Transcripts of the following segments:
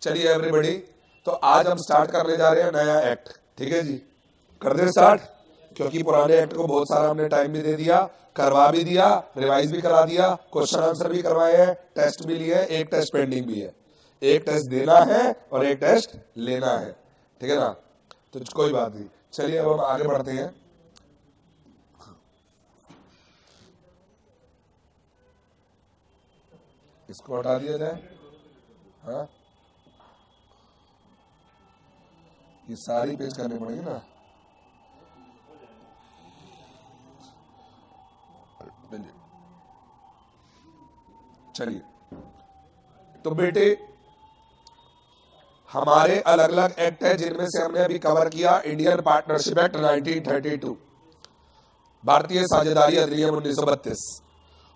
चलिए एवरीबॉडी, तो आज हम स्टार्ट करने जा रहे हैं नया एक्ट। ठीक है जी, कर दे स्टार्ट, क्योंकि पुराने एक्ट को बहुत सारा हमने टाइम भी दे दिया, करवा भी दिया, रिवाइज भी करा दिया, क्वेश्चन आंसर भी करवाए हैं, टेस्ट भी लिए, एक टेस्ट पेंडिंग भी है। एक टेस्ट देना है और एक टेस्ट लेना है, ठीक है ना। तो कोई बात नहीं, चलिए अब हम आगे बढ़ते हैं। इसको हटा दिया जाए। हाँ, ये सारी पेज करने पड़ेगी ना। चलिए, तो बेटे हमारे अलग अलग एक्ट है जिनमें से हमने अभी कवर किया इंडियन पार्टनरशिप एक्ट 1932, भारतीय साझेदारी अधिनियम 1932,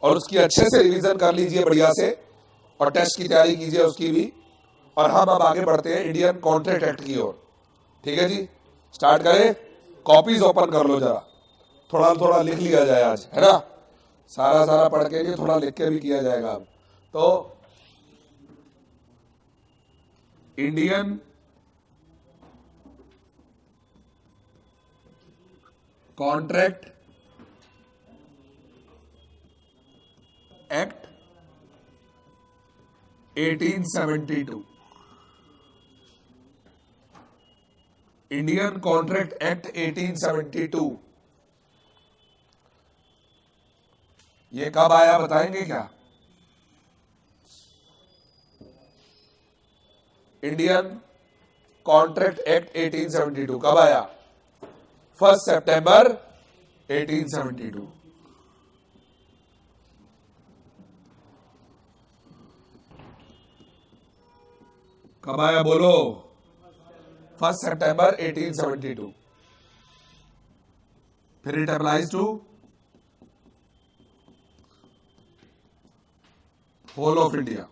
और उसकी अच्छे से रिवीजन कर लीजिए बढ़िया से, और टेस्ट की तैयारी कीजिए उसकी भी। और हम अब आगे बढ़ते हैं इंडियन कॉन्ट्रैक्ट एक्ट की ओर। ठीक है जी, स्टार्ट करें। कॉपीज ओपन कर लो जरा, थोड़ा थोड़ा लिख लिया जाए आज, है ना। सारा पढ़ के नहीं, थोड़ा लिख के भी किया जाएगा अब। तो Indian contract act 1872, Indian contract act 1872, ये कब आया बताएंगे क्या? इंडियन कॉन्ट्रैक्ट एक्ट 1872 कब आया? 1 सितंबर 1872। कब आया बोलो? 1 सितंबर 1872। फिर it applies to whole of India.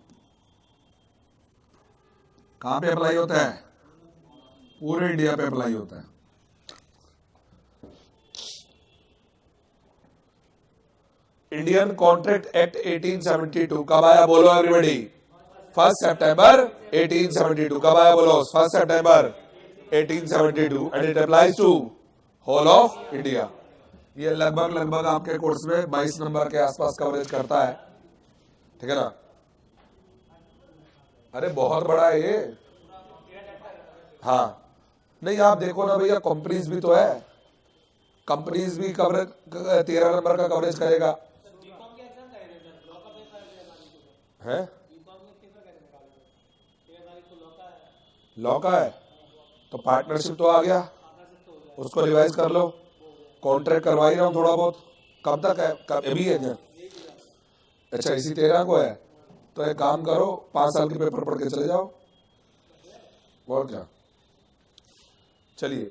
कहां पे अप्लाई होता है? पूरे इंडिया पे अप्लाई होता है। इंडियन कॉन्ट्रैक्ट एक्ट 1872 कब आया बोलो एवरीबॉडी? 1 सितंबर 1872। कब आया बोलो? 1 सितंबर 1872, and it applies to whole of India. ये लगभग आपके कोर्स में 22 नंबर के आसपास कवरेज करता है, ठीक है ना। अरे बहुत बड़ा है ये। हाँ, नहीं आप देखो ना भैया, कंपनीज भी तो है, कंपनीज भी कवरेज 13 नंबर का कवरेज करेगा, है लॉ का है। तो पार्टनरशिप तो आ गया, उसको रिवाइज कर लो। कॉन्ट्रैक्ट करवा ही रहा हूं थोड़ा बहुत। कब तक है? कब अभी है क्या? अच्छा, इसी 13 को है। तो एक काम करो, 5 साल के पेपर पढ़ के चले जाओ, और क्या। चलिए,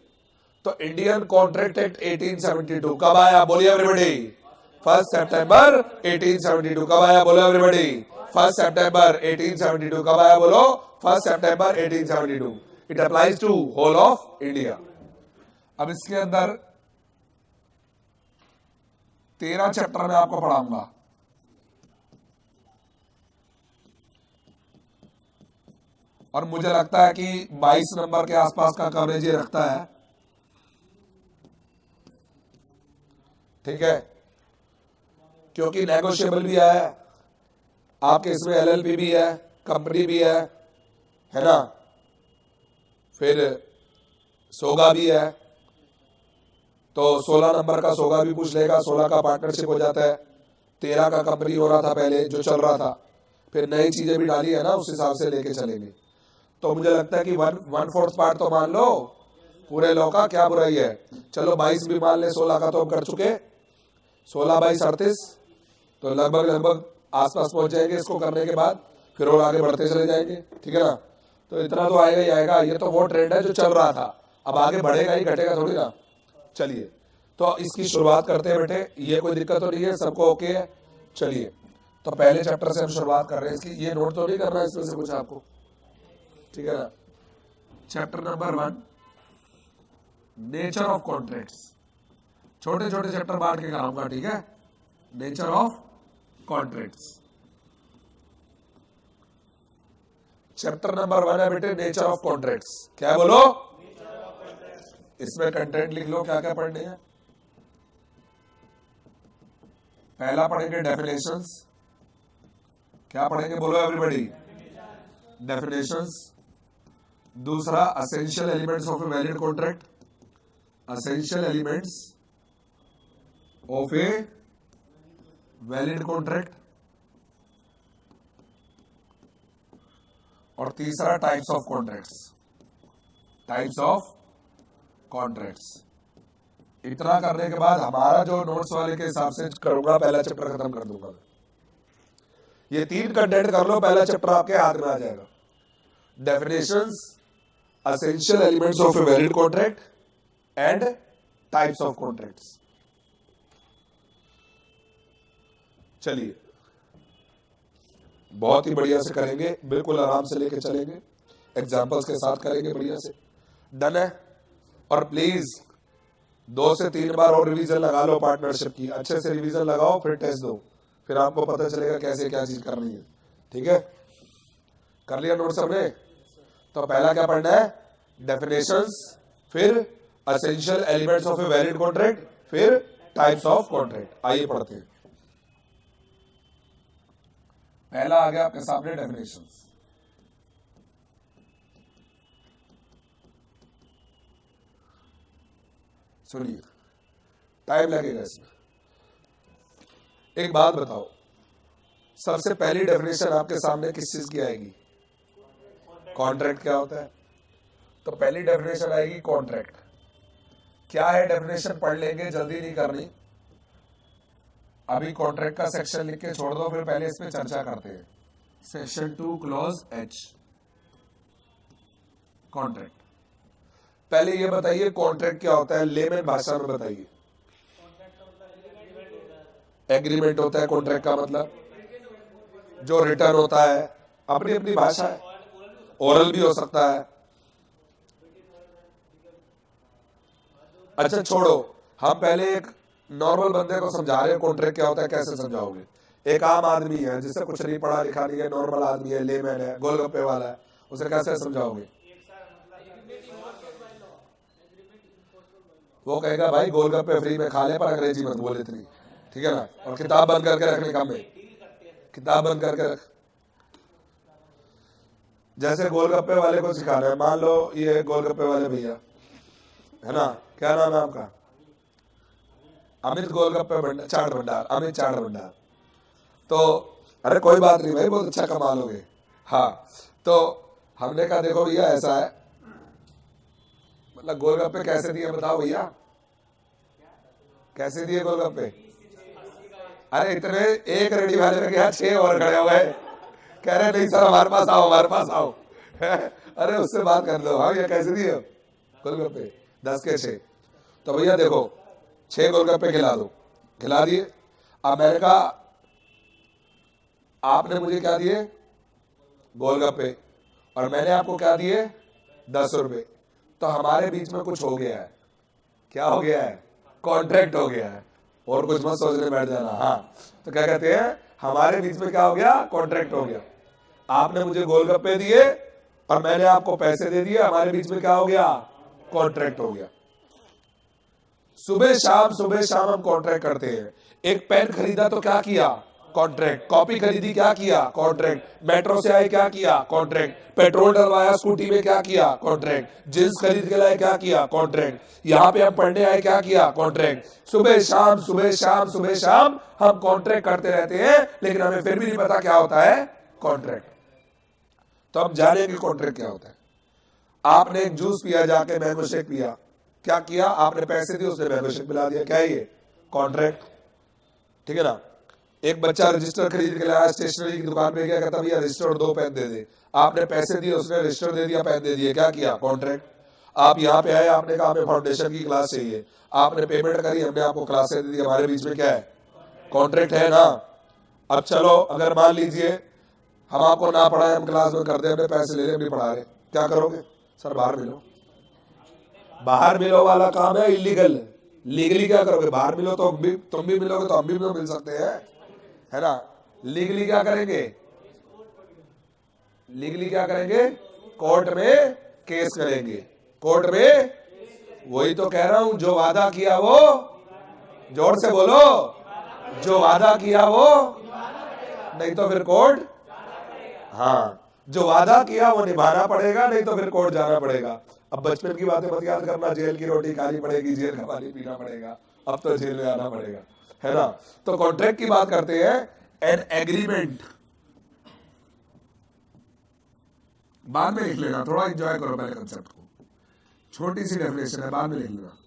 तो इंडियन कॉन्ट्रैक्ट एक्ट 1872 कब आया बोलिए एवरीबॉडी? 1 सितंबर 1872। कब आया बोलो एवरीबॉडी? 1 सितंबर 1872। कब आया बोलो? 1 सितंबर 1872। It applies to whole of India. अब इसके अंदर 13 चैप्टर में आपको पढ़ाऊंगा। और मुझे लगता है कि 22 नंबर के आसपास का कवरेज ये रखता है, ठीक है, क्योंकि नेगोशिएबल भी है आपके इसमें, एलएलपी भी है, कंपनी भी है ना, फिर सोगा भी है। तो 16 नंबर का सोगा भी पूछ लेगा, 16 का पार्टनरशिप हो जाता है, 13 का कंपनी हो रहा था पहले जो चल रहा था, फिर नई चीजें भी डाली है ना, उस हिसाब से लेके चलेंगे। तो मुझे लगता है कि 1/4 पार्ट तो मान लो पूरे लॉ का, क्या बुराई है। चलो 22 भी मान ले, 16 का तो हम कर चुके, 16 22 38, तो लगभग आसपास पहुंच जाएंगे इसको करने के बाद, फिर और आगे बढ़ते चले जाएंगे, ठीक है ना। तो इतना तो आएगा ही आएगा, ये तो वो ट्रेंड है जो चल रहा था, अब आगे बढ़ेगा ही, घटेगा थोड़ी ना। चलिए, तो इसकी शुरुआत करते हैं बेटे, ये कोई दिक्कत तो नहीं है, सबको ओके है। चलिए, तो पहले चैप्टर से हम शुरुआत कर रहे हैं इसकी। ये नोट तो नहीं करना है इसमें से कुछ आपको, ठीक है ना। Chapter number 1, nature of contracts. छोटे छोटे चैप्टर बांट के कराऊंगा, ठीक है। Nature of contracts. Chapter number 1 है बेटे नेचर ऑफ कॉन्ट्रैक्ट्स। क्या बोलो? इसमें कंटेंट लिख लो क्या क्या पढ़ने हैं। पहला पढ़ेंगे डेफिनेशंस। क्या पढ़ेंगे बोलो एवरीबॉडी? डेफिनेशंस। दूसरा essential elements of a valid contract. Essential elements of a valid contract. और तीसरा types of contracts. Types of contracts. इतना करने के बाद हमारा जो नोट्स वाले के हिसाब से करूंगा, पहला चैप्टर खत्म कर दूंगा। ये 3 कंटेंट कर लो, पहला चैप्टर आपके हाथ में आ जाएगा। Definitions, essential elements of a valid contract and types of contracts. चलिए बहुत ही बढ़िया से करेंगे, बिल्कुल आराम से लेके चलेंगे, एग्जांपल्स के साथ करेंगे बढ़िया से। डन है? और प्लीज 2 से 3 बार और रिवीजन लगा लो पार्टनरशिप की। अच्छे से रिवीजन लगाओ, फिर टेस्ट दो, फिर आपको पता चलेगा कैसे क्या चीज करनी है। ठीक है? कर लिया नोट सबने? तो पहला क्या पढ़ना है? डेफिनेशंस, फिर essential elements of a valid contract, फिर टाइप्स ऑफ कॉन्ट्रैक्ट। आइए पढ़ते हैं। पहला आ गया आपके सामने डेफिनेशंस। सुनिए, टाइम लगेगा इसमें। एक बात बताओ, सबसे पहली डेफिनेशन आपके सामने किस चीज की आएगी? कॉन्ट्रैक्ट क्या होता है? तो पहली डेफिनेशन आएगी कॉन्ट्रैक्ट। क्या है डेफिनेशन? पढ़ लेंगे, जल्दी नहीं करनी। अभी कॉन्ट्रैक्ट का सेक्शन लिख के छोड़ दो, फिर पहले इस पे चर्चा करते हैं। Section 2 clause H, contract. पहले ये बताइए कॉन्ट्रैक्ट क्या होता है, लेमन भाषा में बताइए। एग्रीमेंट होता है कॉन्ट्रैक्ट का मतलब, जो रिटर्न होता है। अपनी अपनी भाषा है, ओरल भी हो सकता है। अच्छा छोड़ो, हम पहले एक नॉर्मल बंदे को समझा रहे हैं कॉन्ट्रैक्ट क्या होता है, कैसे समझाओगे? एक आम आदमी है जिससे कुछ नहीं पढ़ा लिखा नहीं है, नॉर्मल आदमी है, लेमैन है, गोलगप्पे वाला है, उसे कैसे समझाओगे? वो कहेगा भाई गोलगप्पे फ्री में खा ले, पर अंग्रेजी मत बोल इतनी। ठीक है ना? और किताब बंद करके रखने काम में, किताब बंद करके रख। जैसे गोलगप्पे वाले को सिखाना है, मान लो ये गोलगप्पे वाले भैया है ना, क्या नाम है आपका? अमित गोलगप्पे चाट भंडार, अमित चाट भंडार। तो अरे कोई बात नहीं भाई, बहुत अच्छा कमा लोगे। हाँ, तो हमने कहा देखो भैया ऐसा है, मतलब गोलगप्पे कैसे दिए बताओ भैया, कैसे दिए गोलगप्पे? अरे इतने एक रेडी वाले में गया, 6 और खड़े हो गए, कह रहे नहीं सर हमारे पास आओ, हमारे पास आओ। अरे उससे बात कर लो। हाँ ये कैसे दिए गोलगप्पे? 10 के 6। तो भैया देखो 6 गोलगप्पे खिला दो, खिला दिए। अब मैंने कहा आपने मुझे क्या दिए? गोलगप्पे, और मैंने आपको क्या दिए? 10 रुपए। तो हमारे बीच में कुछ हो गया है। क्या हो गया है? कॉन्ट्रैक्ट हो गया है। और कुछ मत सोचने बैठ जाना। हाँ, तो क्या कहते हैं, हमारे बीच में क्या हो गया? कॉन्ट्रैक्ट हो गया। आपने मुझे गोलगप्पे दिए और मैंने आपको पैसे दे दिए, हमारे बीच में क्या हो गया? कॉन्ट्रैक्ट हो गया। सुबह शाम हम कॉन्ट्रैक्ट करते हैं। एक पेन खरीदा तो क्या किया? कॉन्ट्रैक्ट। कॉपी खरीदी, क्या किया? कॉन्ट्रैक्ट। मेट्रो से आए, क्या किया? कॉन्ट्रैक्ट। पेट्रोल डलवाया स्कूटी में, क्या किया? कॉन्ट्रैक्ट। जींस खरीद के लाए, क्या किया? कॉन्ट्रैक्ट। यहाँ पे हम पढ़ने आए, क्या किया? कॉन्ट्रैक्ट। सुबह शाम हम कॉन्ट्रैक्ट करते रहते हैं, लेकिन हमें फिर भी नहीं पता क्या होता है कॉन्ट्रैक्ट। तो हम जानेंगे कॉन्ट्रैक्ट क्या होता है। आपने एक जूस पिया, जाके मैंगो शेक पिया, क्या किया? आपने पैसे दिए, उसने मैंगो शेक पिला दिया, क्या है ये? कॉन्ट्रैक्ट। ठीक है ना? एक बच्चा रजिस्टर खरीद के लाया, स्टेशनरी की दुकान पे गया, कहता भैया रजिस्टर और 2 पेन दे दे। आपने पैसे दिए, उसने रजिस्टर दे दिया, पेन दे दिया, क्या किया? कॉन्ट्रैक्ट। आप यहाँ पे आए, आपने कहा हमें फाउंडेशन की क्लास चाहिए, आपने पेमेंट करी, हमने आपको क्लासेस दे दी, हमारे बीच में क्या है? कॉन्ट्रैक्ट है ना? अब चलो, अगर मान लीजिए हम आपको ना पढ़ाए, हम क्लास में कर दे, हमने पैसे ले ले, हम नहीं पढ़ा रहे, क्या करोगे? सर बाहर मिलो। बाहर मिलो वाला काम है इलीगल। लीगली क्या करोगे? बाहर मिलो तो तुम भी मिलोगे, तो हम भी मिल सकते हैं, है ना? लीगली क्या करेंगे? लीगली क्या करेंगे? कोर्ट में केस करेंगे, कोर्ट में। वही तो कह रहा हूं, जो वादा किया वो, जोर से बोलो, जो वादा किया वो, नहीं तो फिर कोर्ट। हाँ, जो वादा किया वो निभाना पड़ेगा, नहीं तो फिर कोर्ट जाना पड़ेगा। अब बचपन की बातें मत याद करना, जेल की रोटी खानी पड़ेगी, जेल का पानी पीना पड़ेगा, अब तो जेल में आना पड़ेगा, है ना। तो कॉन्ट्रैक्ट की बात करते हैं। एन एग्रीमेंट, बाद में लिख लेना, थोड़ा एंजॉय करो पहले कंसेप्ट को, छोटी सी डेफिनेशन है, बाद में लिख लेना।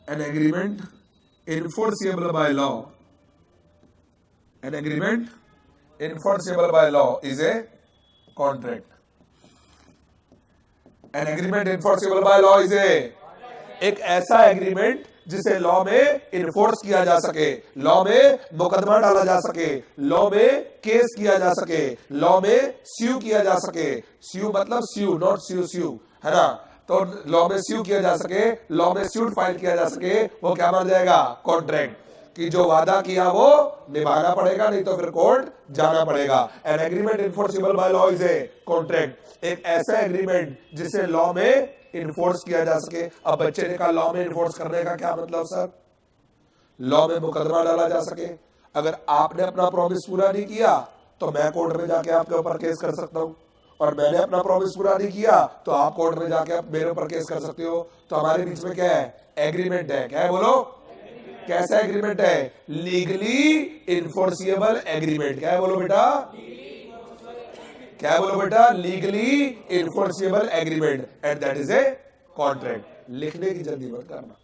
An agreement enforceable by law, an agreement enforceable by law is a contract. An agreement enforceable by law is a, एक ऐसा एग्रीमेंट जिसे लॉ में इन्फोर्स किया जा सके, लॉ में मुकदमा डाला जा सके, लॉ में केस किया जा सके, लॉ में स्यू किया जा सके। स्यू मतलब स्यू, नॉट स्यू, है ना। तो लॉ में स्यू किया जा सके, लॉ में सूट फाइल किया जा सके, वो क्या बन जाएगा? कॉन्ट्रैक्ट। कि जो वादा किया वो निभाना पड़ेगा, नहीं तो फिर कोर्ट जाना पड़ेगा। An agreement enforceable by law is a contract, एक ऐसा एग्रीमेंट जिसे लॉ में इन्फोर्स किया जा सके। अब बच्चे ने कहा लॉ में इन्फोर्स करने का क्या मतलब सर? लॉ में मुकदमा डाला जा सके। अगर आपने अपना प्रॉमिस पूरा नहीं किया तो मैं कोर्ट में जाके आपके ऊपर केस कर सकता हूं, और मैंने अपना प्रॉमिस पूरा नहीं किया तो आप कोर्ट में जाके मेरे ऊपर केस कर सकते हो। तो हमारे बीच में क्या है? एग्रीमेंट है। क्या है बोलो? कैसा एग्रीमेंट है? Legally enforceable agreement. क्या है बोलो बेटा? क्या है बोलो बेटा? Legally enforceable agreement, and that is a contract. लिखने की जल्दी मत करना,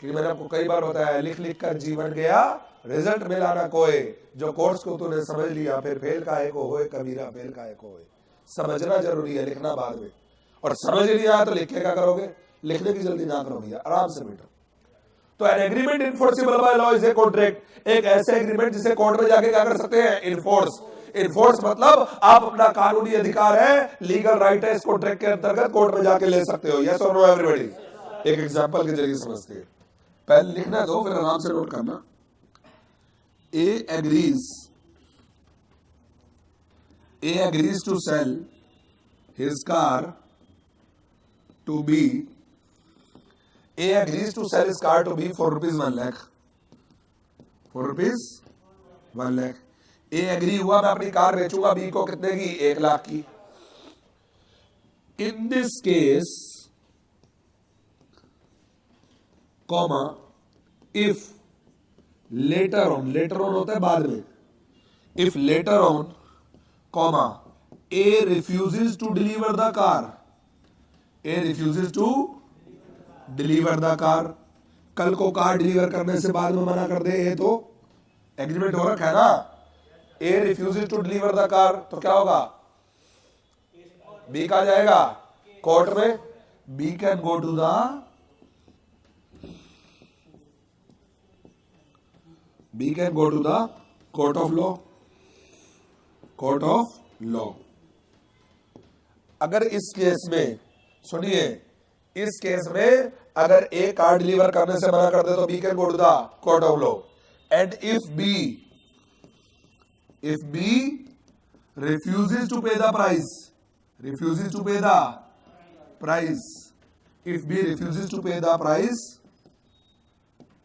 क्योंकि मैंने आपको कई बार बताया, लिख लिख कर जीवन गया, रिजल्ट मिला ना कोई। जो कोर्स को तूने समझ लिया, फिर फेल काहे को होए कबीरा, फेल काहे को होए। समझना जरूरी है, लिखना बाद में। और समझ नहीं आया तो लिख के क्या करोगे? लिखने की जल्दी ना करो भैया, आराम से बैठो। तो an agreement enforceable by law is a contract, एक ऐसे एग्रीमेंट जिसे कोर्ट में जाके क्या कर सकते हैं? इन्फोर्स। इन्फोर्स मतलब आप अपना कानूनी अधिकार है, लीगल राइट है, इस कॉन्ट्रैक्ट के अंतर्गत कोर्ट में जाके ले सकते हो। यस और नो एवरीबॉडी? एक एग्जांपल के जरिए समझते हैं, पहले लिखना दो फिर आराम से नोट करना। A agrees to sell his car to B. A agrees to sell his car to B for rupees 1 lakh. For rupees 1 lakh. A agree हुआ मैं अपनी कार बेचूंगा B को कितने की? 1 लाख की। In this case, comma, if later on होता है बाद में, if later on, comma, A refuses to deliver the car, A refuses to deliver the car, कल को कार डिलीवर करने से बाद में मना कर दे, ये तो एग्रीमेंट हो रखा है ना। A refuses to deliver the car, तो क्या होगा? B का जाएगा कोर्ट में, B can go to the B can go to the court of law. Court of law. अगर इस केस में, सुनिए, इस केस में अगर ए कार डिलीवर करने से मना कर दे तो B can go to the court of law. And if B refuses to pay the price, refuses to pay the price, if B refuses to pay the price,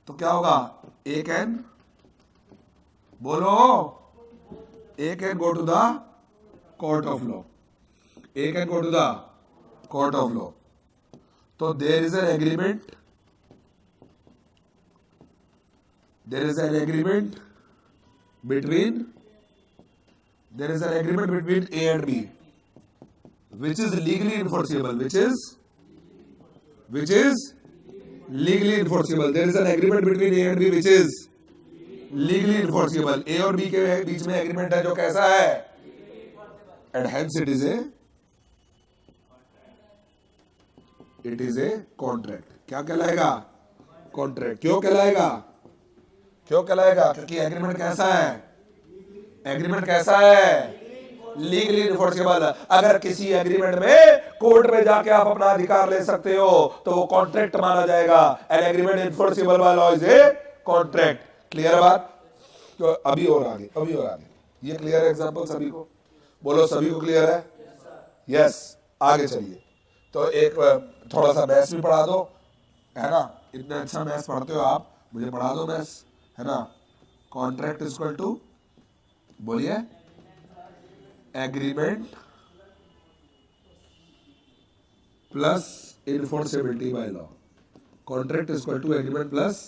तो क्या होगा? A can, बोलो, A can go to the court of law. A can go to the court of law. So there is an agreement. There is an agreement between A and B, which is legally enforceable. Which is legally enforceable. There is an agreement between A and B which is legally enforceable. A और B के बीच में agreement है जो कैसा है? And hence it is a contract. क्या कहलाएगा? कॉन्ट्रैक्ट। क्यों कहलाएगा? क्योंकि एग्रीमेंट कैसा है? एग्रीमेंट कैसा है? Legally enforceable. अगर किसी एग्रीमेंट में कोर्ट में जाके आप अपना अधिकार ले सकते हो तो वो कॉन्ट्रैक्ट माना जाएगा। An agreement enforceable by law is a contract. Clear बात? तो अभी और आगे ये क्लियर एग्जांपल सभी को? बोलो सभी को क्लियर है? यस। आगे चलिए। तो एक थोड़ा सा मैथ्स भी पढ़ा दो, है ना? इतना अच्छा मैथ्स पढ़ते हो आप, मुझे पढ़ा दो मैथ्स, है ना? कॉन्ट्रैक्ट इक्वल टू, बोलिए, agreement plus enforceability by law. Contract equal to agreement plus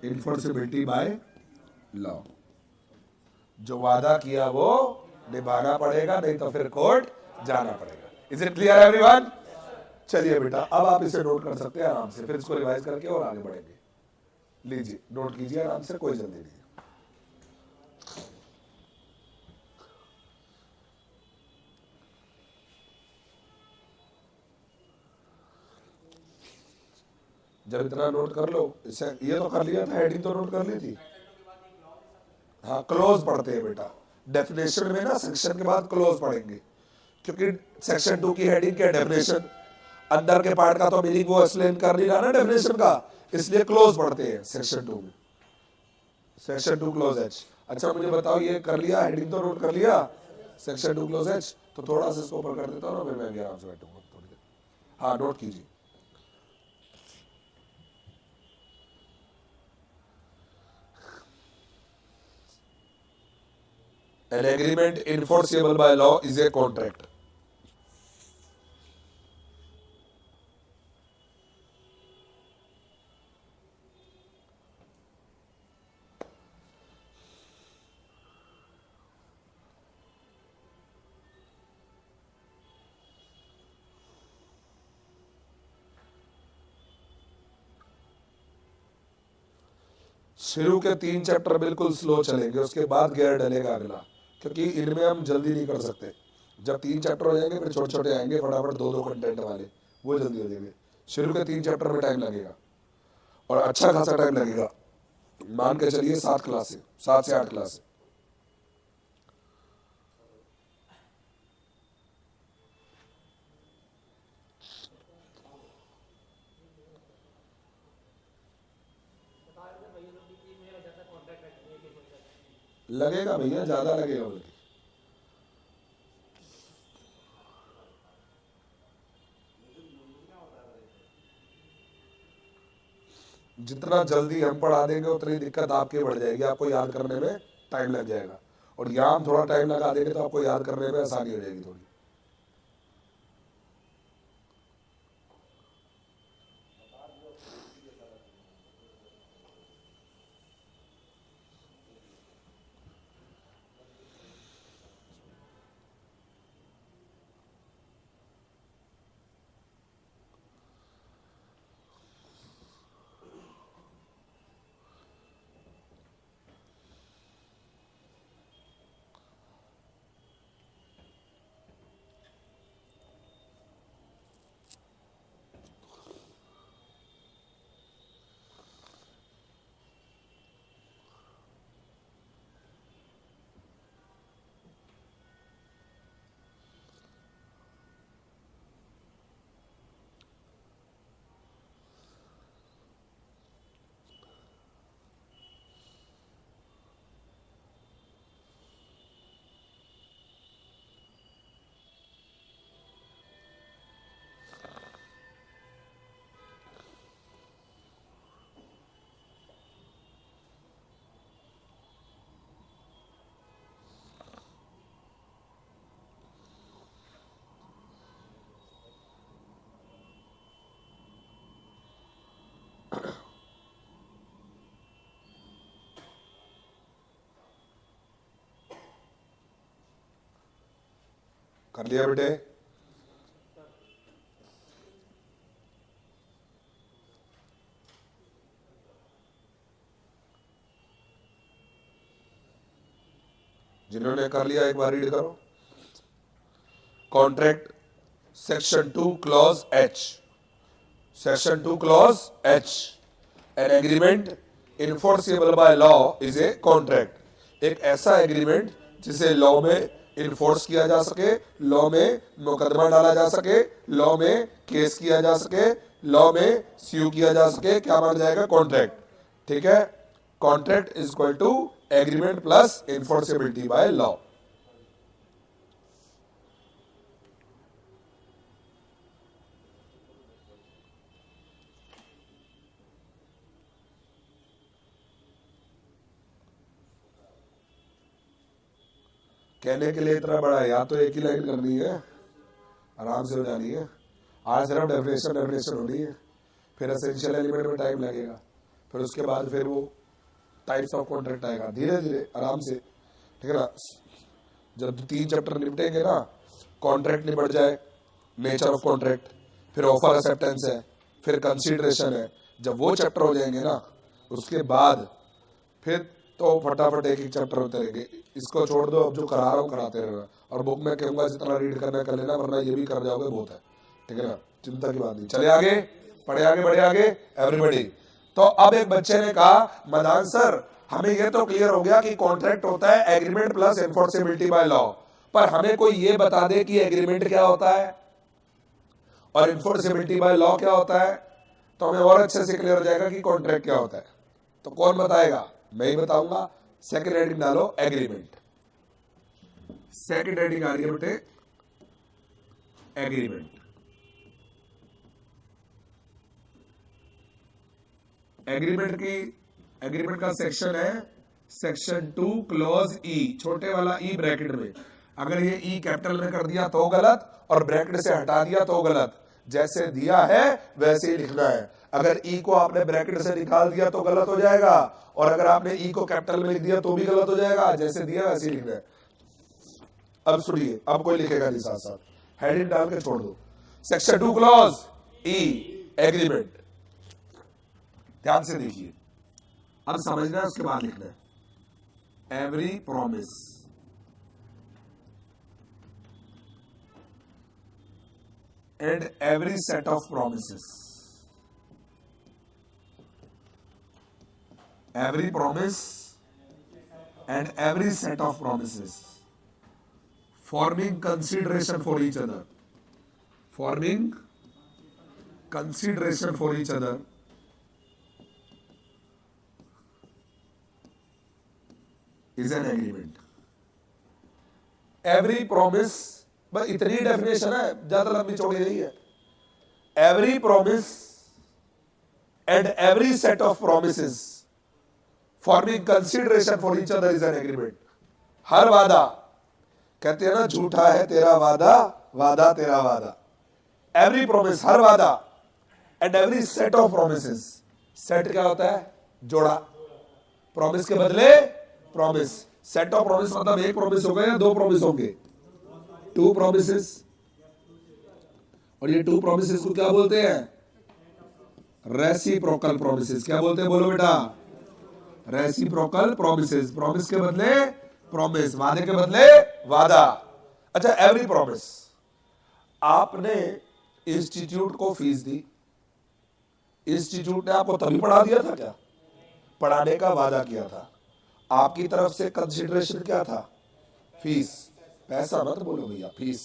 enforceability by law. जो वादा किया वो निभाना पड़ेगा, नहीं तो फिर कोर्ट जाना पड़ेगा। Is it clear everyone? चलिए बेटा, अब आप इसे नोट कर सकते हैं आराम से, फिर इसको रिवाइज करके और आगे बढ़ेंगे। लीजिए, नोट कीजिए आराम से, कोई जल्दी नहीं। जब इतना नोट कर लो, इससे ये तो कर लिया था, हेडिंग तो नोट कर ली थी। हाँ, क्लोज पढ़ते हैं बेटा। डेफिनेशन में ना सेक्शन के बाद क्लोज पढ़ेंगे, क्योंकि सेक्शन 2 की हेडिंग क्या, डेफिनेशन। अंदर के पार्ट का तो मीनिंग वो एक्सप्लेन कर नहीं रहा ना डेफिनेशन का, इसलिए क्लोज पढ़ते हैं सेक्शन 2 में। Section 2 close H. अच्छा मुझे बताओ, ये कर लिया, हेडिंग तो नोट कर लिया, सेक्शन 2 क्लोज एच। तो थोड़ा सा इसको ऊपर कर देता हूँ ना, फिर मैं भी आराम से बैठूंगा थोड़ी देर। हाँ, नोट कीजिए। An agreement enforceable by law is a contract. शुरू के 3 चैप्टर बिल्कुल स्लो चलेंगे, उसके बाद गियर डलेगा अगला, क्योंकि इनमें हम जल्दी नहीं कर सकते। जब 3 चैप्टर हो जाएंगे फिर छोटे छोटे आएंगे, फटाफट 2-2 कंटेंट वाले, वो जल्दी हो जाएंगे। शुरू के 3 चैप्टर में टाइम लगेगा, और अच्छा खासा टाइम लगेगा। मान के चलिए 7 क्लास से, 7 से 8 क्लास से। लगेगा भैया, ज्यादा लगेगा बल्कि। जितना जल्दी हम पढ़ा देंगे उतनी दिक्कत आपकी बढ़ जाएगी, आपको याद करने में टाइम लग जाएगा। और यहाँ हम थोड़ा टाइम लगा देंगे तो आपको याद करने में आसानी हो जाएगी थोड़ी। कर लिया बेटे? जिन्होंने कर लिया एक बार रीड करो। Contract section 2 clause H. Section 2 clause H, an agreement enforceable by law is a contract. एक ऐसा एग्रीमेंट जिसे लॉ में इन्फोर्स किया जा सके, लॉ में मुकदमा डाला जा सके, लॉ में केस किया जा सके, लॉ में स्यू किया जा सके, क्या मान जाएगा? कॉन्ट्रैक्ट। ठीक है? Contract is equal to agreement plus enforceability by law. कहने के लिए इतना बड़ा है, या तो एक ही लाइन करनी है, आराम से हो जानी है। आज सिर्फ डेफिनेशन होनी है, फिर एसेंशियल एलिमेंट में टाइम लगेगा, फिर उसके बाद फिर वो टाइप्स ऑफ कॉन्ट्रैक्ट आएगा, धीरे धीरे आराम से, ठीक है ना। जब 3 चैप्टर निपटेंगे ना, कॉन्ट्रैक्ट निपट जाए, नेचर ऑफ कॉन्ट्रैक्ट, फिर ऑफर एक्सेप्टेंस है, फिर कंसीडरेशन है, जब वो चैप्टर हो जाएंगे ना, उसके बाद फिर तो फटाफट एक एक चैप्टर होते रहेंगे। इसको छोड़ दो, अब जो करा रहा हूँ कराते रहेगा, और बुक में कहूंगा जितना रीड करना कर लेना, वरना ये भी कर जाओगे बहुत है, ठीक है ना, चिंता की बात नहीं। चले आगे, पढ़े आगे, बढ़े आगे एवरीबॉडी। तो अब एक बच्चे ने कहा, मदान सर हमें ये तो क्लियर हो गया कि कॉन्ट्रैक्ट होता है agreement plus enforceability by law, पर हमें कोई ये बता दे कि एग्रीमेंट क्या होता है और एनफोर्सेबिलिटी बाय लॉ क्या होता है, तो हमें और अच्छे से क्लियर हो जाएगा कि कॉन्ट्रैक्ट क्या होता है। तो कौन बताएगा? मैं ही बताऊंगा। सेकंड हेडिंग डालो एग्रीमेंट, सेकंड हेडिंग आ रही है बेटे एग्रीमेंट। एग्रीमेंट का सेक्शन है सेक्शन 2 क्लॉज ई, छोटे वाला ई ब्रैकेट में। अगर ये ई कैपिटल में कर दिया तो गलत, और ब्रैकेट से हटा दिया तो गलत। जैसे दिया है वैसे ही लिखना है। अगर ई को आपने ब्रैकेट से निकाल दिया तो गलत हो जाएगा, और अगर आपने ई को कैपिटल में लिख दिया तो भी गलत हो जाएगा। जैसे दिया वैसे ही लिखना है। अब सुनिए, अब कोई लिखेगा नहीं, साथ साथ हेडिंग डाल के छोड़ दो। सेक्शन 2 क्लॉज ई एग्रीमेंट, ध्यान से देखिए, अब समझना है, उसके बाद लिखना है। Every promise and every set of promises, every promise and every set of promises forming consideration for each other, forming consideration for each other is an agreement. Every promise, बस इतनी डेफिनेशन है, ज्यादा लंबी चौड़ी नहीं है। Every promise and every set of promises forming consideration for each other is an agreement. हर वादा, कहते हैं ना झूठा है तेरा वादा, वादा तेरा वादा। Every promise, हर वादा, and every set of promises, set क्या होता है? जोड़ा। प्रॉमिस के बदले प्रॉमिस। सेट ऑफ प्रॉमिस मतलब एक प्रॉमिस होगा या 2 प्रॉमिस होंगे? 2 promises। और ये 2 promises को क्या बोलते हैं? Reciprocal promises। क्या बोलते हैं? बोलो बेटा। Reciprocal promises। प्रॉमिस के बदले प्रॉमिस, वादे के बदले वादा। अच्छा, एवरी प्रॉमिस। आपने इंस्टीट्यूट को फीस दी, इंस्टीट्यूट ने आपको तभी पढ़ा दिया था क्या? पढ़ाने का वादा किया था। आपकी तरफ से कंसिडरेशन क्या था? फीस। पैसा मत बोलो भैया, फीस।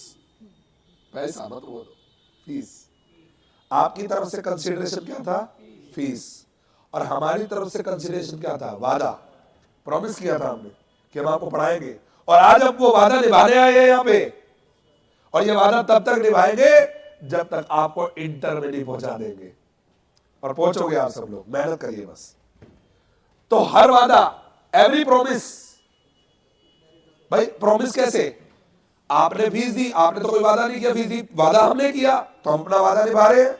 पैसा मत बोलो, फीस। आपकी तरफ से कंसिडरेशन क्या था? फीस। और हमारी तरफ से कंसिडरेशन क्या था? वादा। प्रॉमिस किया था हमने कि हम आपको पढ़ाएंगे, और आज हम वो वादा निभाने आए हैं यहाँ पे। और ये वादा तब तक निभाएंगे जब तक आपको इंटर में नहीं पहुंचा देंगे, और पहुंचोगे आप सब लोग। मेहनत करिए बस। तो हर वादा, एवरी प्रॉमिस। भाई प्रॉमिस कैसे? आपने फीस दी, आपने तो कोई वादा नहीं किया, फीस दी, वादा हमने किया तो हम अपना वादा निभा रहे हैं।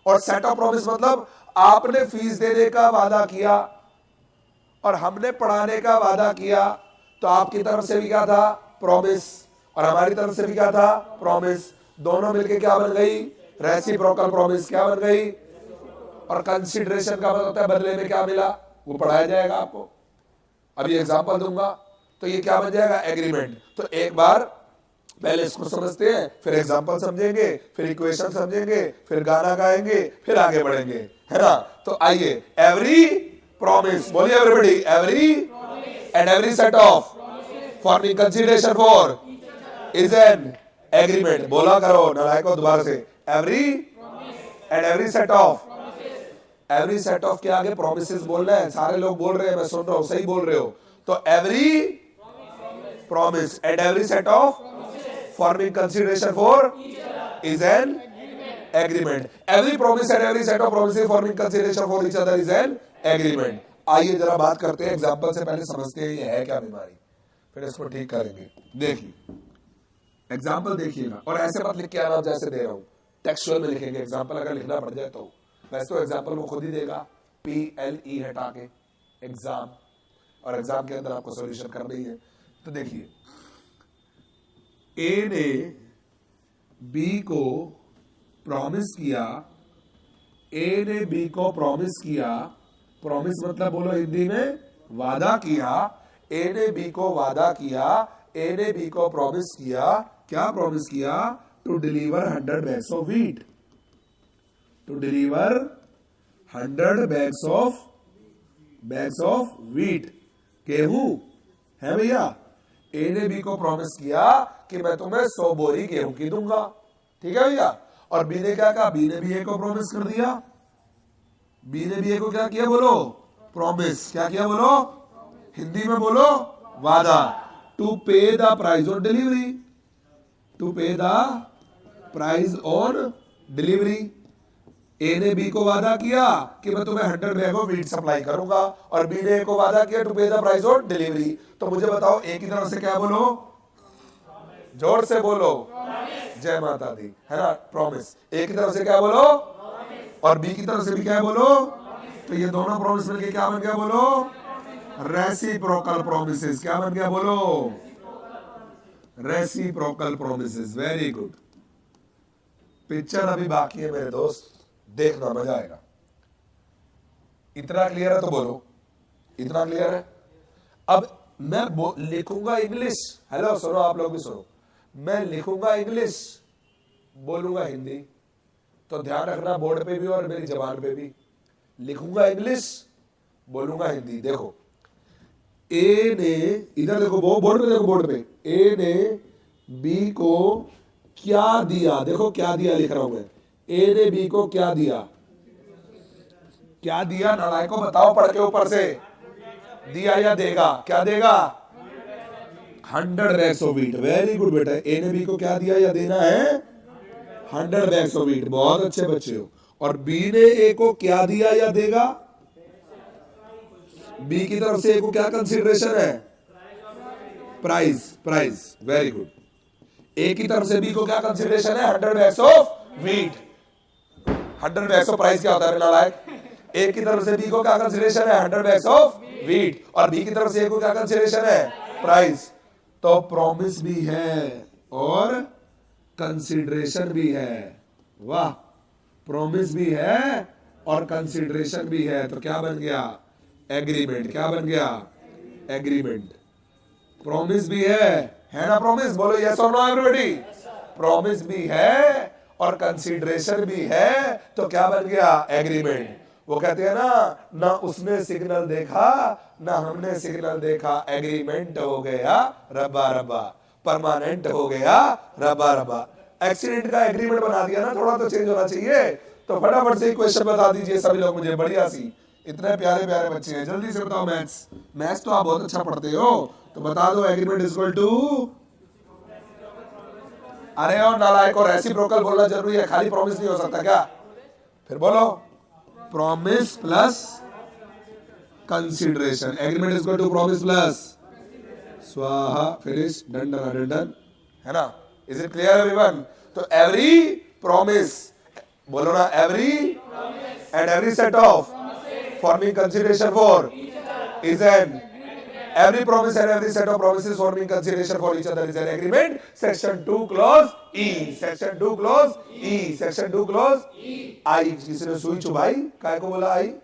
और सेट ऑफ प्रॉमिस मतलब आपने फीस देने का वादा किया और हमने पढ़ाने का वादा किया, तो आपकी तरफ से भी क्या था? प्रॉमिस। और हमारी तरफ से भी क्या था? प्रॉमिस। दोनों मिलके क्या बन गई? Reciprocal promise. क्या बन गई? और कंसिडरेशन का मतलब होता है बदले में क्या मिला, वो पढ़ाया जाएगा आपको। अभी एग्जांपल दूंगा तो ये क्या बन जाएगा? एग्रीमेंट। तो एक बार पहले इसको समझते हैं, फिर एग्जांपल समझेंगे, फिर इक्वेशन समझेंगे, फिर गाना गाएंगे, फिर आगे बढ़ेंगे, है ना। तो आइए, एवरी प्रॉमिस, बोलिए everybody. Every and every set of forming consideration for is an agreement. बोला करो नालायकों दोबारा से। Every and every set of, every set of के आगे प्रोमिसेस बोलना है। सारे लोग बोल रहे हैं, मैं सुन रहा हूं, सही बोल रहे हो। तो every promise and every set of forming consideration for is an agreement. Every promise and every set of promises forming consideration for each other is an agreement. आइए जरा बात करते हैं एग्जांपल से, पहले समझते हैं ये है क्या बीमारी, फिर इसको ठीक करेंगे। देखिए एग्जाम्पल देखिएगा, और ऐसे मत लिख के आना जैसे दे रहा हूं, टेक्सचुअल में लिखेंगे एग्जाम्पल, अगर लिखना पड़ जाए तो। वैसे तो एग्जाम्पल वो खुद ही देगा, PLE हटा के एग्जाम, और एग्जाम के अंदर आपको सॉल्यूशन करना ही है। तो देखिए ए ने बी को प्रॉमिस किया, ए ने बी को प्रॉमिस किया, प्रॉमिस मतलब बोलो हिंदी में वादा किया, ए ने बी को वादा किया, ए ने बी को प्रॉमिस किया, क्या प्रॉमिस किया, to deliver 100 bags of wheat, to deliver 100 bags of wheat, गेहूं है भैया। ए ने बी को प्रॉमिस किया कि मैं तुम्हें 100 बोरी गेहूं की दूंगा, ठीक है भैया। और बी ने क्या कहा, बी ने बी ए को प्रॉमिस कर दिया, बी ने बी ए को क्या किया बोलो, प्रॉमिस, क्या किया बोलो, हिंदी में बोलो वादा, to pay the price on delivery, to pay the price on delivery. A ने बी को वादा किया कि मैं तुम्हें 100 बैग ऑफ व्हीट सप्लाई करूंगा, और बी ने ए को वादा किया to pay the price on delivery. तो मुझे बताओ ए की तरफ से क्या बोलो, जोर से बोलो, जय माता दी, है ना, प्रॉमिस। ए की तरफ से क्या बोलो, और बी की तरफ से भी क्या बोलो, तो ये दोनों प्रॉमिस मिलके क्या बन गया बोलो, रेसिप्रोकल प्रोमिसेस। क्या बन गया बोलो, reciprocal promises. Very good. Picture अभी बाकी है मेरे दोस्त, देखना मजा आएगा। इतना क्लियर है तो बोलो, इतना क्लियर है। अब मैं लिखूंगा इंग्लिश, हेलो सुनो, आप लोग भी सुनो, मैं लिखूंगा इंग्लिश, बोलूंगा हिंदी, तो ध्यान रखना बोर्ड पे भी और मेरी जबान पे भी, लिखूंगा इंग्लिश, बोलूंगा हिंदी। देखो ए ने, इधर देखो बोर्ड पे, देखो बोर्ड पे, ए ने बी को क्या दिया, देखो क्या दिया लिख रहा हूं मैं, ए ने बी को क्या दिया, क्या दिया नालायकों बताओ पढ़ के ऊपर से, दिया या देगा, क्या देगा, 100 bags of wheat. Very good बेटा, ए ने बी को क्या दिया या देना है, 100 बैग्स ऑफ व्हीट, बहुत अच्छे बच्चे हो। और बी ने ए को क्या दिया या देगा, बी की तरफ से ए को क्या कंसीडरेशन है, प्राइस, प्राइस, वेरी गुड। ए की तरफ से बी को क्या कंसीडरेशन है, 100 bags of wheat. 100 bags of price क्या होता है नालायक, ए की तरफ से बी को क्या कंसीडरेशन है, 100 बैग्स ऑफ व्हीट, और बी की तरफ से ए को क्या कंसीडरेशन है, प्राइस। तो प्रॉमिस भी है और कंसीडरेशन भी है, वाह, प्रॉमिस भी है और कंसीडरेशन भी है, तो क्या बन गया, एग्रीमेंट। क्या बन गया, एग्रीमेंट। प्रॉमिस भी है ना, प्रॉमिस बोलो यस और नो एवरीबॉडी, प्रॉमिस भी है और कंसीडरेशन भी है, तो क्या बन गया, एग्रीमेंट। वो कहते हैं ना उसने सिग्नल देखा ना हमने सिग्नल देखा, एग्रीमेंट हो गया रब्बा रब्बा, परमानेंट हो गया रब्बा रब्बा। एक्सीडेंट का एग्रीमेंट बना दिया ना, थोड़ा तो चेंज होना चाहिए। तो फटाफट से क्वेश्चन बता दीजिए सभी लोग मुझे, बढ़िया सी, इतने प्यारे प्यारे बच्चे हैं, जल्दी से बताओ। मैथ्स तो आप बहुत अच्छा पढ़ते हो, तो बता दो एग्रीमेंट इज इक्वल टू, अरे और नालायक और रेसिप्रोकल बोलना जरूरी है, खाली प्रॉमिस नहीं हो सकता क्या, फिर बोलो promise plus consideration, agreement is equal to promise plus स्वाहा, फिनिश, डन डन डन, है ना। Is it clear everyone. तो एवरी प्रॉमिस, बोलो ना, every and every set of forming consideration for is an, every promise and every set of promises forming consideration for each other is an agreement. Section 2 clause E, section 2 clause E, section 2 clause I। किसी ने सुई चुभाई, काय को बोला आई,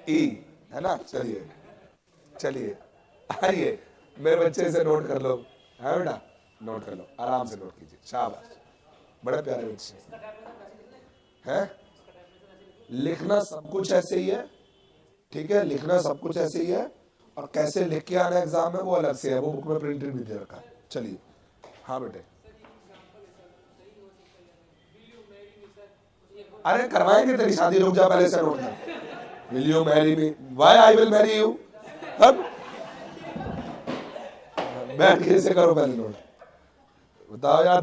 E, है ना। चलिए चलिए आइए, मेरे बच्चे से नोट कर लो, है बेटा, नोट कर लो, आराम से नोट कीजिए, शाबाश, बड़े प्यारे बच्चे हैं। लिखना सब कुछ ऐसे ही है, ठीक है, लिखना सब कुछ ऐसे ही है, और कैसे लिख के आना एग्जाम में वो अलग से है, वो बुक में प्रिंटेड भी दे रखा है। चलिए, हाँ बेटे, अरे करवाएंगे तेरी शादी, रुक जा पहले से नोट कर। Will you marry me, why I will marry you, अब बैठ के से करो पहले नोट। बताओ यार,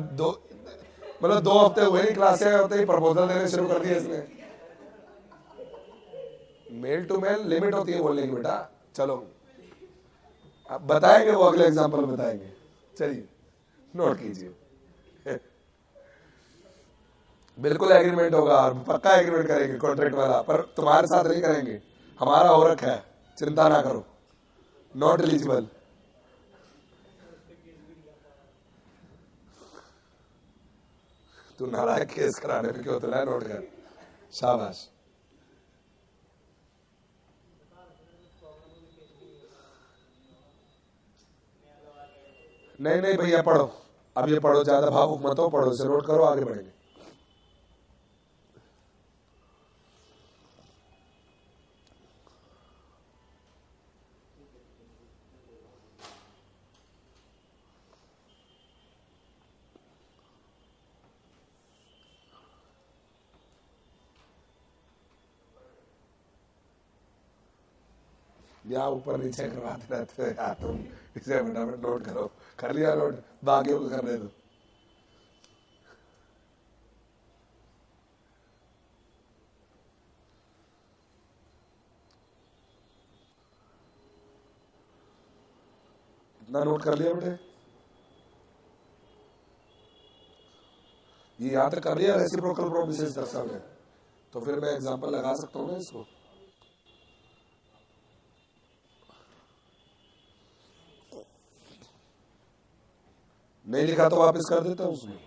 मतलब 2 हफ्ते हुए नहीं क्लास से, होते ही प्रपोजल देने शुरू कर दिए इसने। मेल टू मेल लिमिट होती है बोलने की बेटा। चलो आप बताएंगे, वो अगले एग्जाम्पल बताएंगे। चलिए नोट कीजिए। बिल्कुल एग्रीमेंट होगा और पक्का एग्रीमेंट करेंगे कॉन्ट्रैक्ट वाला, पर तुम्हारे साथ नहीं करेंगे, हमारा हो रखा है, चिंता ना करो, नॉट एलिजिबल। तू नालायक, केस कराने पे क्यों तुला, नोट कर, शाबाश। नहीं नहीं भैया पढ़ो, अब ये पढ़ो, ज्यादा भावुक मत हो, पढ़ो, इसे नोट करो, आगे बढ़ेंगे। यहाँ ऊपर नीचे करवाते रहते हो यार तुम, इसे फटाफट नोट करो। कर लिया नोट, बाकियों को करने दो। इतना नोट कर लिया बेटे, ये यहाँ तक कर लिया रेसिप्रोकल प्रोमिसेस दर्शाओगे, तो फिर मैं एग्जांपल लगा सकता हूँ ना इसको। नहीं लिखा तो वापस कर देता हूँ उसमें।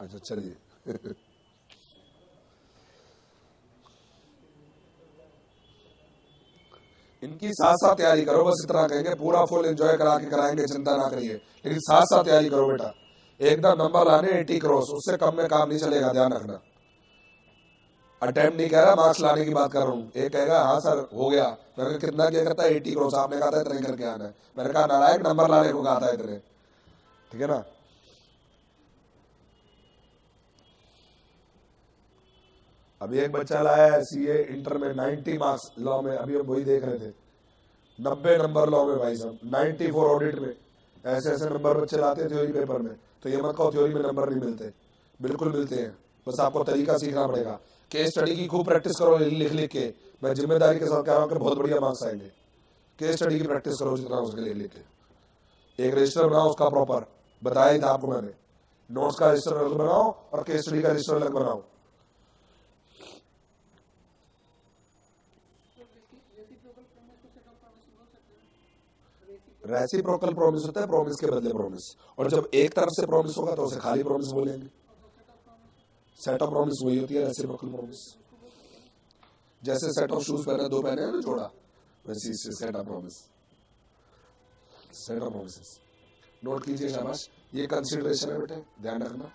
अच्छा चलिए। इनकी साथ साथ तैयारी करो, बस इतना कहेंगे, पूरा फुल एंजॉय करा के कराएंगे, चिंता ना करिए, लेकिन साथ साथ तैयारी करो बेटा। एकदम नंबर लाने 80 क्रॉस, उससे कम में काम नहीं चलेगा, ध्यान रखना। अटेम्प्ट नहीं कह रहा, मार्क्स लाने की बात कर रहा हूँ। एक कहेगा हाँ सर हो गया, मैंने कहा कितना क्या करता है, 80 क्रॉस, आपने कहा था इतने करके आना है, मैंने कहा नारायण नंबर लाने को कहा था इतने, ठीक है ना। अभी एक बच्चा लाया है सीए इंटर में 90 मार्क्स लॉ में, अभी हम वही देख रहे थे, 90 नंबर लॉ में भाई साहब, 94 ऑडिट में। ऐसे ऐसे नंबर बच्चे लाते हैं थ्योरी पेपर में, तो ये मत कहो थ्योरी में नंबर नहीं मिलते, बिल्कुल मिलते हैं, बस आपको तरीका सीखना पड़ेगा। केस स्टडी की खूब प्रैक्टिस करो, लिख लिख के, मैं जिम्मेदारी के साथ कह रहा हूँ कि बहुत बढ़िया मार्क्स आएंगे। केस स्टडी की प्रैक्टिस करो जितना हो सके, लिख लिख के एक रजिस्टर बनाओ उसका प्रॉपर, बताया ही था आपको मैंने, नोट्स का रजिस्टर अलग बनाओ और केस स्टडी का रजिस्टर अलग बनाओ। रेसिप्रोकल प्रॉमिस होता है, प्रॉमिस के बदले प्रॉमिस, और जब एक तरफ से प्रॉमिस होगा तो उसे खाली प्रॉमिस बोलेंगे। सेट ऑफ प्रॉमिस वही होती है रेसिप्रोकल प्रॉमिस। जैसे सेट ऑफ शूज पहने, दो पहने हैं ना जोड़ा, वैसे set of promise, set of promises. Note कीजिए, शाबाश, ये कंसीडरेशन है बेटे, ध्यान रखना।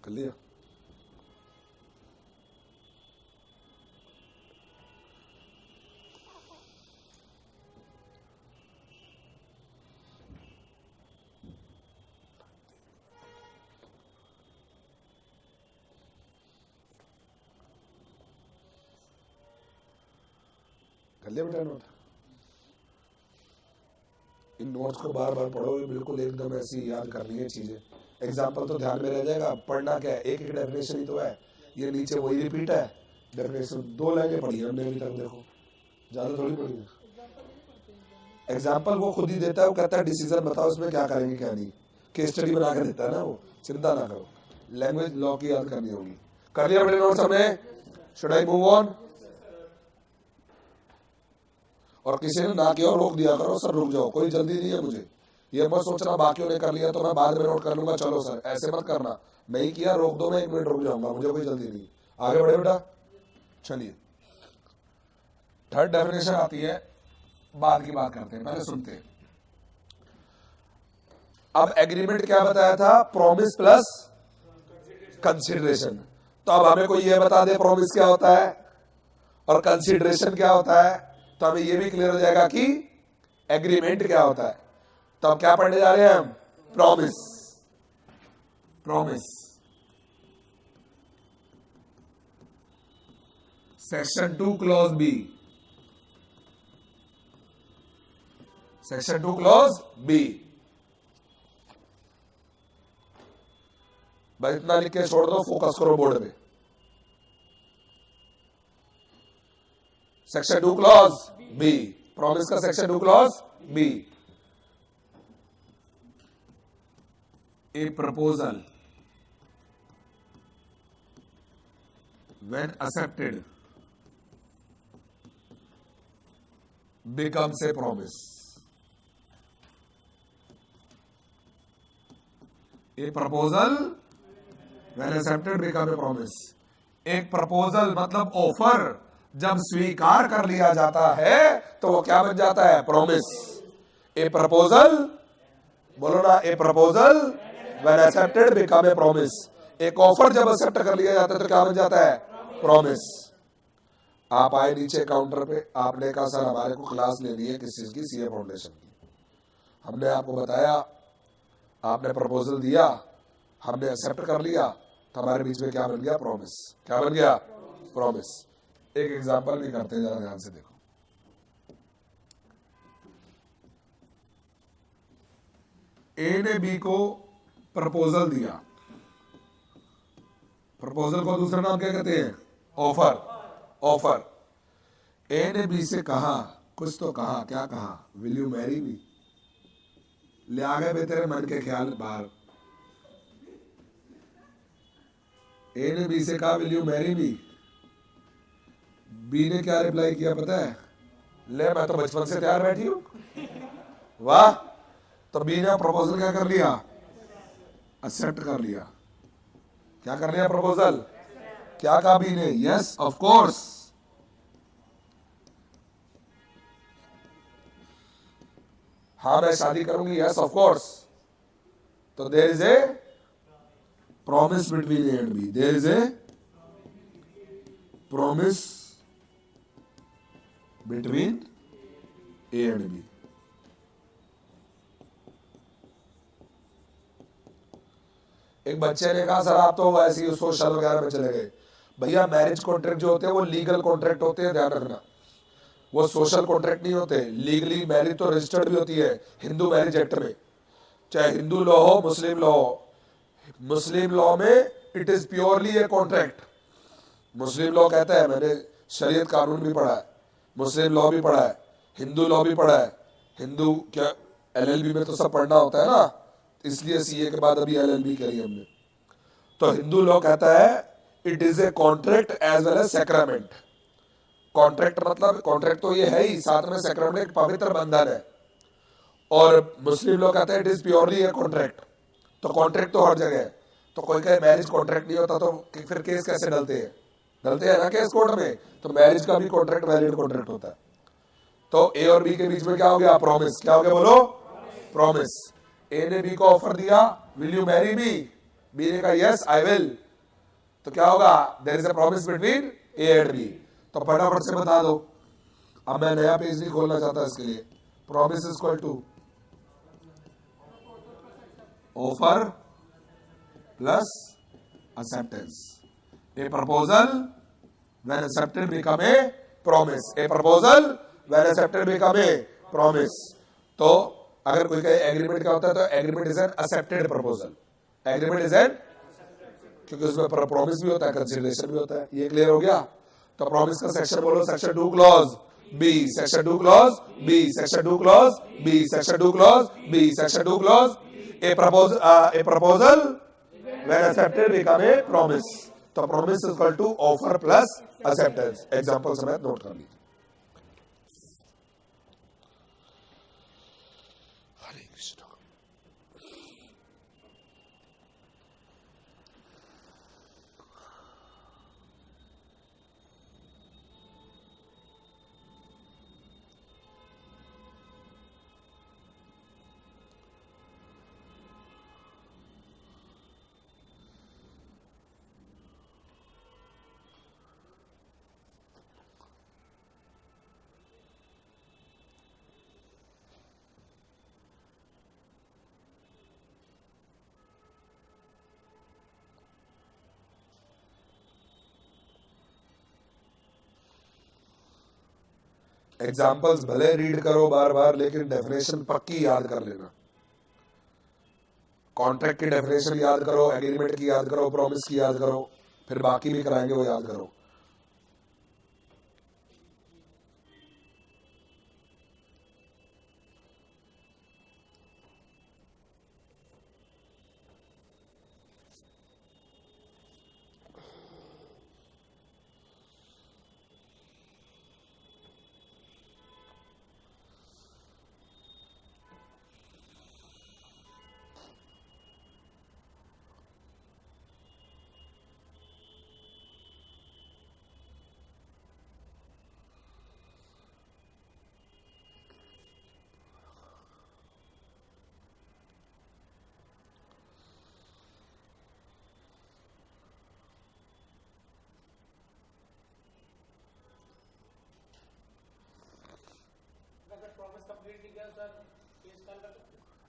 कर लिया, कर लिया बेटा नोट। इन नोट्स को बार बार पढ़ो, बिल्कुल एकदम ऐसी याद करनी है चीजें। एग्जाम्पल तो ध्यान में रह जाएगा, पढ़ना क्या है, एक एक डेफिनेशन ही तो है, ये नीचे वही रिपीट है। डेफिनेशन 2 लाइनें पढ़ी हमने अभी तक, देखो ज्यादा थोड़ी पढ़ी है। एग्जाम्पल वो खुद ही देता है, वो कहता है डिसीजन बताओ इसमें क्या करेंगे क्या नहीं, केस स्टडी बना के देता है ना वो, चिंता ना करो। लैंग्वेज लॉ की याद करनी होगी। कर लिया बेटे नोट्स हमने, शुड आई मूव ऑन? और किसी ने ना किया रोक दिया करो, सर रुक जाओ, कोई जल्दी नहीं है मुझे, ये मत सोचना बाकियों ने कर लिया तो मैं बाद में नोट कर लूंगा, चलो सर, ऐसे मत करना। नहीं किया रोक दो, मैं 1 मिनट रुक जाऊंगा, मुझे कोई जल्दी नहीं। आगे बढ़े बेटा। चलिए थर्ड डेफिनेशन आती है, बाद की बात करते हैं, पहले सुनते हैं। अब एग्रीमेंट क्या बताया था? Promise plus consideration. तो अब हमें कोई ये बता दे प्रॉमिस क्या होता है और कंसिडरेशन क्या होता है, तो हमें ये भी क्लियर हो जाएगा कि एग्रीमेंट क्या होता है। तो अब क्या पढ़ने जा रहे हैं हम? Promise. Promise section 2 clause B. Section 2 clause B. भाई इतना लिख के छोड़ दो, फोकस करो बोर्ड पे। सेक्शन 2 क्लॉज बी, प्रॉमिस का section 2 clause B. A proposal when accepted becomes a promise. A proposal when accepted becomes a promise. एक प्रपोजल मतलब ऑफर जब स्वीकार कर लिया जाता है तो वो क्या बन जाता है? प्रॉमिस। ए प्रपोजल, बोलो ना, ए proposal when accepted become a promise. एक ऑफर जब एक्सेप्ट कर लिया जाता है तो क्या बन जाता है? प्रॉमिस। आप आए नीचे काउंटर पे, आपने कहा सर हमारे को क्लास लेनी है किस चीज की? सीए फाउंडेशन की। हमने आपको बताया, आपने प्रपोजल दिया, हमने एक्सेप्ट कर लिया, तो हमारे बीच में क्या बन गया? प्रॉमिस। क्या बन गया? प्रॉमिस। एक एग्जांपल भी करते हैं, जरा ध्यान से देखो। ए ने बी को प्रपोजल दिया। प्रपोजल को दूसरा नाम क्या कहते हैं? ऑफर। ऑफर। ए ने बी से कहा, कुछ तो कहा, क्या कहा? विल यू मैरी मी? ले आ गए बे तेरे मन के ख्याल बाहर। ए ने बी से कहा will you marry me? B ने क्या रिप्लाई किया पता है? ले मैं तो बचपन से तैयार बैठी हूं। वाह। तो बी ने प्रपोजल क्या कर लिया? एक्सेप्ट कर लिया। क्या कर लिया? प्रपोजल। क्या कहा बी ने? Yes of course. हाँ मैं शादी करूंगी, यस ऑफ कोर्स। तो there is a promise between A and B. There is a promise between A and B. एक बच्चे ने कहा सर आप तो ऐसे ही सोशल वगैरह में चले गए। भैया मैरिज कॉन्ट्रैक्ट जो होते हैं वो लीगल कॉन्ट्रैक्ट होते हैं, ध्यान रखना। वो सोशल कॉन्ट्रैक्ट नहीं होते। लीगली मैरिज तो रजिस्टर्ड भी होती है हिंदू मैरिज एक्ट में, चाहे हिंदू लॉ हो मुस्लिम लॉ हो। मुस्लिम लॉ में it is purely a contract. Muslim law कहता है, मैंने शरीयत कानून भी पढ़ा है, मुस्लिम लॉ भी पढ़ा है, हिंदू लॉ भी पढ़ा है। हिंदू क्या एलएलबी में तो सब पढ़ना होता है ना, इसलिए सीए के बाद अभी एलएलबी करी हमने। तो हिंदू लॉ कहता है it is a contract as well as sacrament. Contract मतलब कॉन्ट्रैक्ट तो ये है ही, साथ में सैक्रामेंट एक पवित्र बंधन है। और मुस्लिम लॉ कहता है it is purely a contract. तो कॉन्ट्रैक्ट तो हर जगह है। तो कोई कहे मैरिज कॉन्ट्रैक्ट नहीं होता तो फिर केस कैसे डलते हैं? डलते हैं ना केस कोर्ट में। तो मैरिज का भी कॉन्ट्रैक्ट वैलिड कॉन्ट्रैक्ट होता है। तो ए और बी के बीच में क्या हो गया? प्रॉमिस। क्या हो गया बोलो? प्रॉमिस। ए ने बी को ऑफर दिया will you marry me? B ने कहा यस आई विल। तो क्या होगा? There is a promise between A and B. तो फटाफट से बता दो। अब मैं नया पेज नहीं खोलना चाहता इसके लिए। Promise is equal to offer plus acceptance. A proposal when accepted become a promise. A proposal when accepted become a promise. तो अगर कोई कहे एग्रीमेंट क्या होता है तो agreement is an accepted proposal. Agreement is an, क्योंकि उसमें प्रॉमिस भी होता है, कंसिडरेशन भी होता है। ये क्लियर हो गया? तो प्रॉमिस का सेक्शन बोलो, section 2 clause B. Section 2 clause B. Section 2 clause B. Section 2 clause B. Section 2 clause A proposal when accepted become a promise. तो promise is equal to offer plus acceptance. Example समेत note कर लीजिए। हरे Krishna. Examples भले read करो बार बार, लेकिन definition पक्की याद कर लेना। कॉन्ट्रैक्ट की डेफिनेशन याद करो, एग्रीमेंट की याद करो, प्रॉमिस की याद करो, फिर बाकी भी कराएंगे वो याद करो।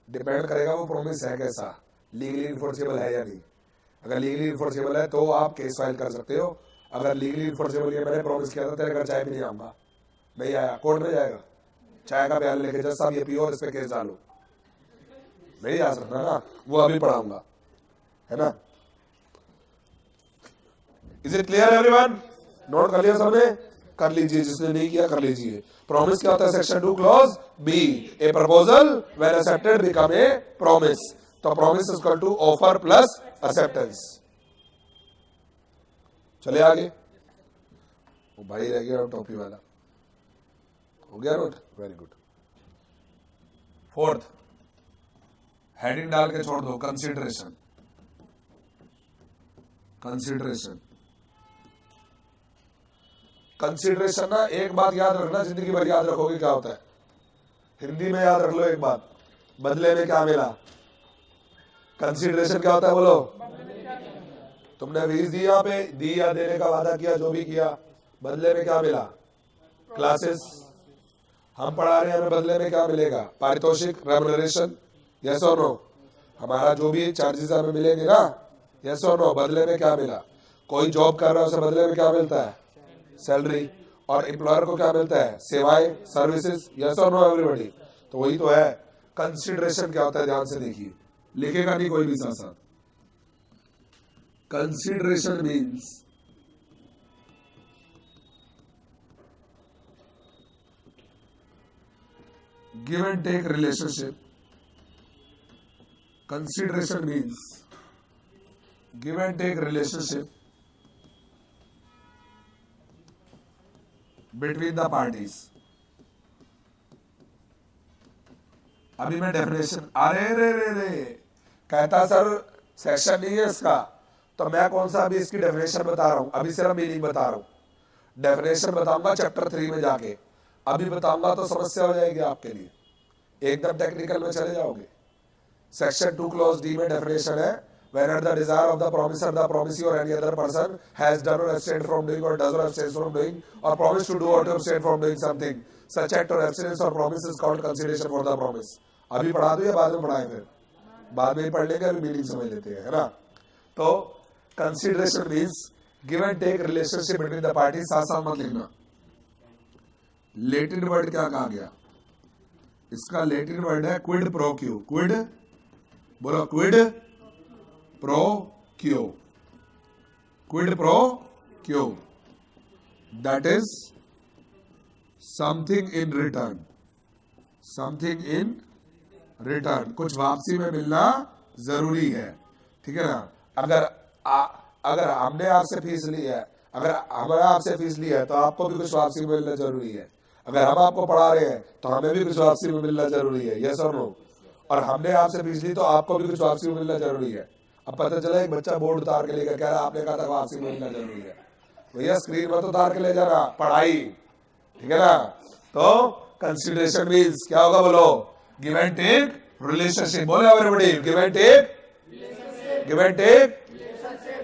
डिपेंड करेगा वो प्रॉमिस है कैसा, लीगली इन्फोर्सेबल है या नहीं। अगर लीगली इन्फोर्सेबल है तो आप केस फाइल कर सकते हो। अगर लीगली इन्फोर्सेबल है, मैंने प्रॉमिस किया था तेरे घर चाय भी नहीं आऊंगा, नहीं आया, कोर्ट में जाएगा, चाय का प्याला लेके जज साहब ये पियो और इस पे केस डालो, नहीं आ सकता ना, वो अभी पढ़ाऊंगा, है ना। Is it clear everyone? Note कर लिया सबने? कर लीजिए, जिसने नहीं किया कर लीजिए। प्रॉमिस क्या होता है? Section 2 clause B, a proposal when accepted become a promise. तो promise is equal to offer plus acceptance. चले आगे। वो भाई रह गया टोपी वाला, हो गया note? Very good. Fourth, heading डाल के छोड़ दो, कंसीडरेशन। कंसीडरेशन, कंसीडरेशन ना, एक बात याद रखना, जिंदगी भर याद रखोगे क्या होता है। हिंदी में याद रख लो एक बात, बदले में क्या मिला। कंसीडरेशन क्या होता है बोलो? तुमने फीस दी, यहाँ पे दी या देने का वादा किया, जो भी किया, बदले में क्या मिला? क्लासेस हम पढ़ा रहे हैं, हमें बदले में क्या मिलेगा? पारितोषिक, रेम्युनरेशन, यस और नो। हमारा जो भी चार्जेस हमें मिलेंगे ना, यस और नो। बदले में क्या मिला? कोई जॉब कर रहा है, उसे बदले में क्या मिलता है? सैलरी। और एम्प्लॉयर को क्या मिलता है? सेवाएं, सर्विसेज, यस और नो एवरीबॉडी। तो वही तो है। कंसीडरेशन क्या होता है? ध्यान से देखिए, लिखेगा नहीं कोई भी साथ साथ। Consideration means give and take relationship. Consideration means give and take relationship between the parties. अभी मैं डेफिनेशन, अरे रे रे रे कहता सर सेक्शन नहीं है इसका, तो मैं कौन सा अभी इसकी डेफिनेशन बता रहा हूं, अभी सिर्फ मीनिंग बता रहा हूं। डेफिनेशन बताऊंगा चैप्टर 3 में जाके, अभी बताऊंगा तो समस्या हो जाएगी आपके लिए, एकदम टेक्निकल में चले जाओगे। सेक्शन 2 क्लॉज डी में डेफिनेशन है, whenever the desire of the promiser, the promisee or any other person has done or abstained from doing or does or abstains from doing or promised to do or to abstain from doing something, such act or abstinence or promise is called consideration for the promise। अभी पढ़ा दो या बाद में पढ़ाएं? फिर बाद में ही पढ़ लेंगे, अभी मीनिंग समझ लेते हैं, है ना। तो consideration means give and take relationship between the party. साथ साथ मत लिखना। लेटिन वर्ड क्या कहा गया? इसका लेटिन वर्ड है क्विड प्रो क्यू। क्विड बोलो, Kwid pro quo. Quid pro क्यो, that is something in return. Something in return, कुछ वापसी में मिलना जरूरी है, ठीक है ना। अगर हमने आपसे फीस ली है, अगर हमने आपसे फीस ली है तो आपको भी कुछ वापसी में मिलना जरूरी है। अगर हम आपको पढ़ा रहे हैं तो हमें भी कुछ वापसी में मिलना जरूरी है, यस और नो। और हमने आपसे फीस ली तो आपको भी कुछ वापसी में मिलना जरूरी है। अब पता चला एक बच्चा बोर्ड उतार के लेकर कह रहा आपने कहा था वापसी में मिलना जरूरी है, भैया स्क्रीन पर तो उतार के ले जाना, पढ़ाई, ठीक है ना। तो कंसीडरेशन मींस क्या होगा बोलो? Give and take relationship. बोलो everybody, give and take, give and take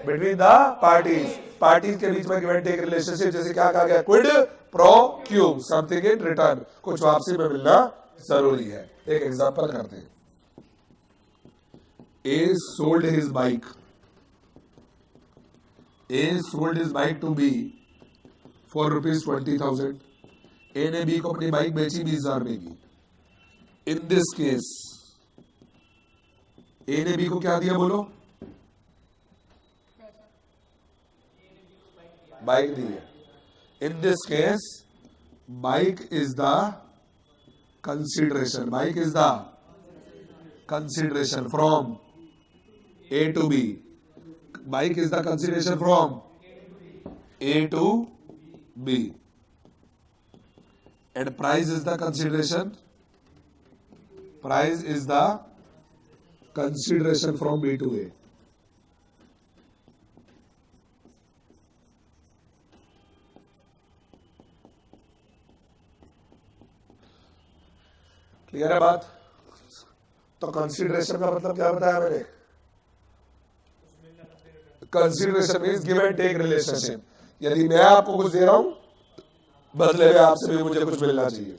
between the parties. Parties के बीच में गिव एंड टेक रिलेशनशिप। जैसे क्या कहा गया? Quid pro Q, something in return, कुछ वापसी में मिलना जरूरी है। एक एग्जांपल करते हैं। A sold his bike. A sold his bike to B for rupees 20,000. ए ने बी को अपनी बाइक बेची 20,000 रुपए की। इन दिस केस ए ने बी को क्या दिया बोलो? बाइक दी है। In this case bike is the consideration, bike is the consideration from A to B, bike is the consideration from A to B, and price is the consideration, price is the consideration from B to A. Clear है बात? तो consideration का मतलब क्या बताया मैंने? Consideration means give and take relationship. यदि मैं आपको कुछ दे रहा हूं, बदले में आपसे भी मुझे कुछ मिलना चाहिए।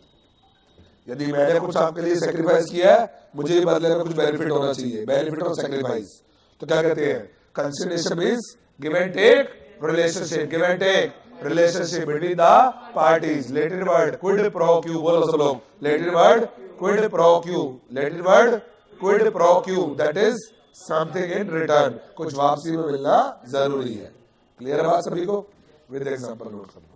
यदि मैंने कुछ आपके लिए सेक्रीफाइस किया है, मुझे भी बदले में कुछ बेनिफिट होना चाहिए, बेनिफिट ऑफ सेक्रीफाइस। तो क्या कहते हैं? Consideration means give and take relationship, give and take relationship between the parties. Latin word quid pro quo, बोलो सब लोग, Latin word quid pro quo, Latin word quid pro quo, that is something in return, कुछ वापसी में मिलना जरूरी है। Clear है बात सभी को? विद एग्जांपल नोट कर लो।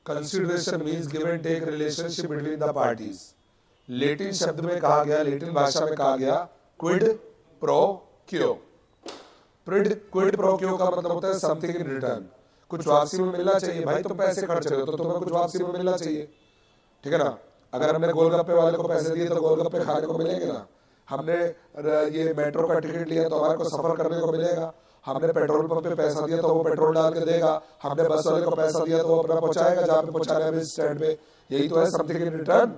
Consideration means give and take relationship between the parties. Latin शब्द में कहा गया, लेटिन भाषा में कहा गया quid pro quo. Quid pro quo का मतलब होता है समथिंग इन रिटर्न, कुछ वापसी में मिलना चाहिए। भाई तुम पैसे खर्च रहे हो तो तुम्हें कुछ वापसी में मिलना चाहिए, ठीक है ना? अगर हमने गोलगप्पे वाले को पैसे दिए तो गोलगप्पे खाने को मिलेंगे ना? हमने ये मेट्रो का टिकट लिया तो हमारे को सफर करने को मिलेगा। हमने पेट्रोल पंप पे पैसा दिया तो वो पेट्रोल डाल के देगा। हमने बस वाले को पैसा दिया तो वो अपना पहुंचाएगा जहाँ पे पहुंचाना है, स्टैंड पे। यही तो है समथिंग इन रिटर्न।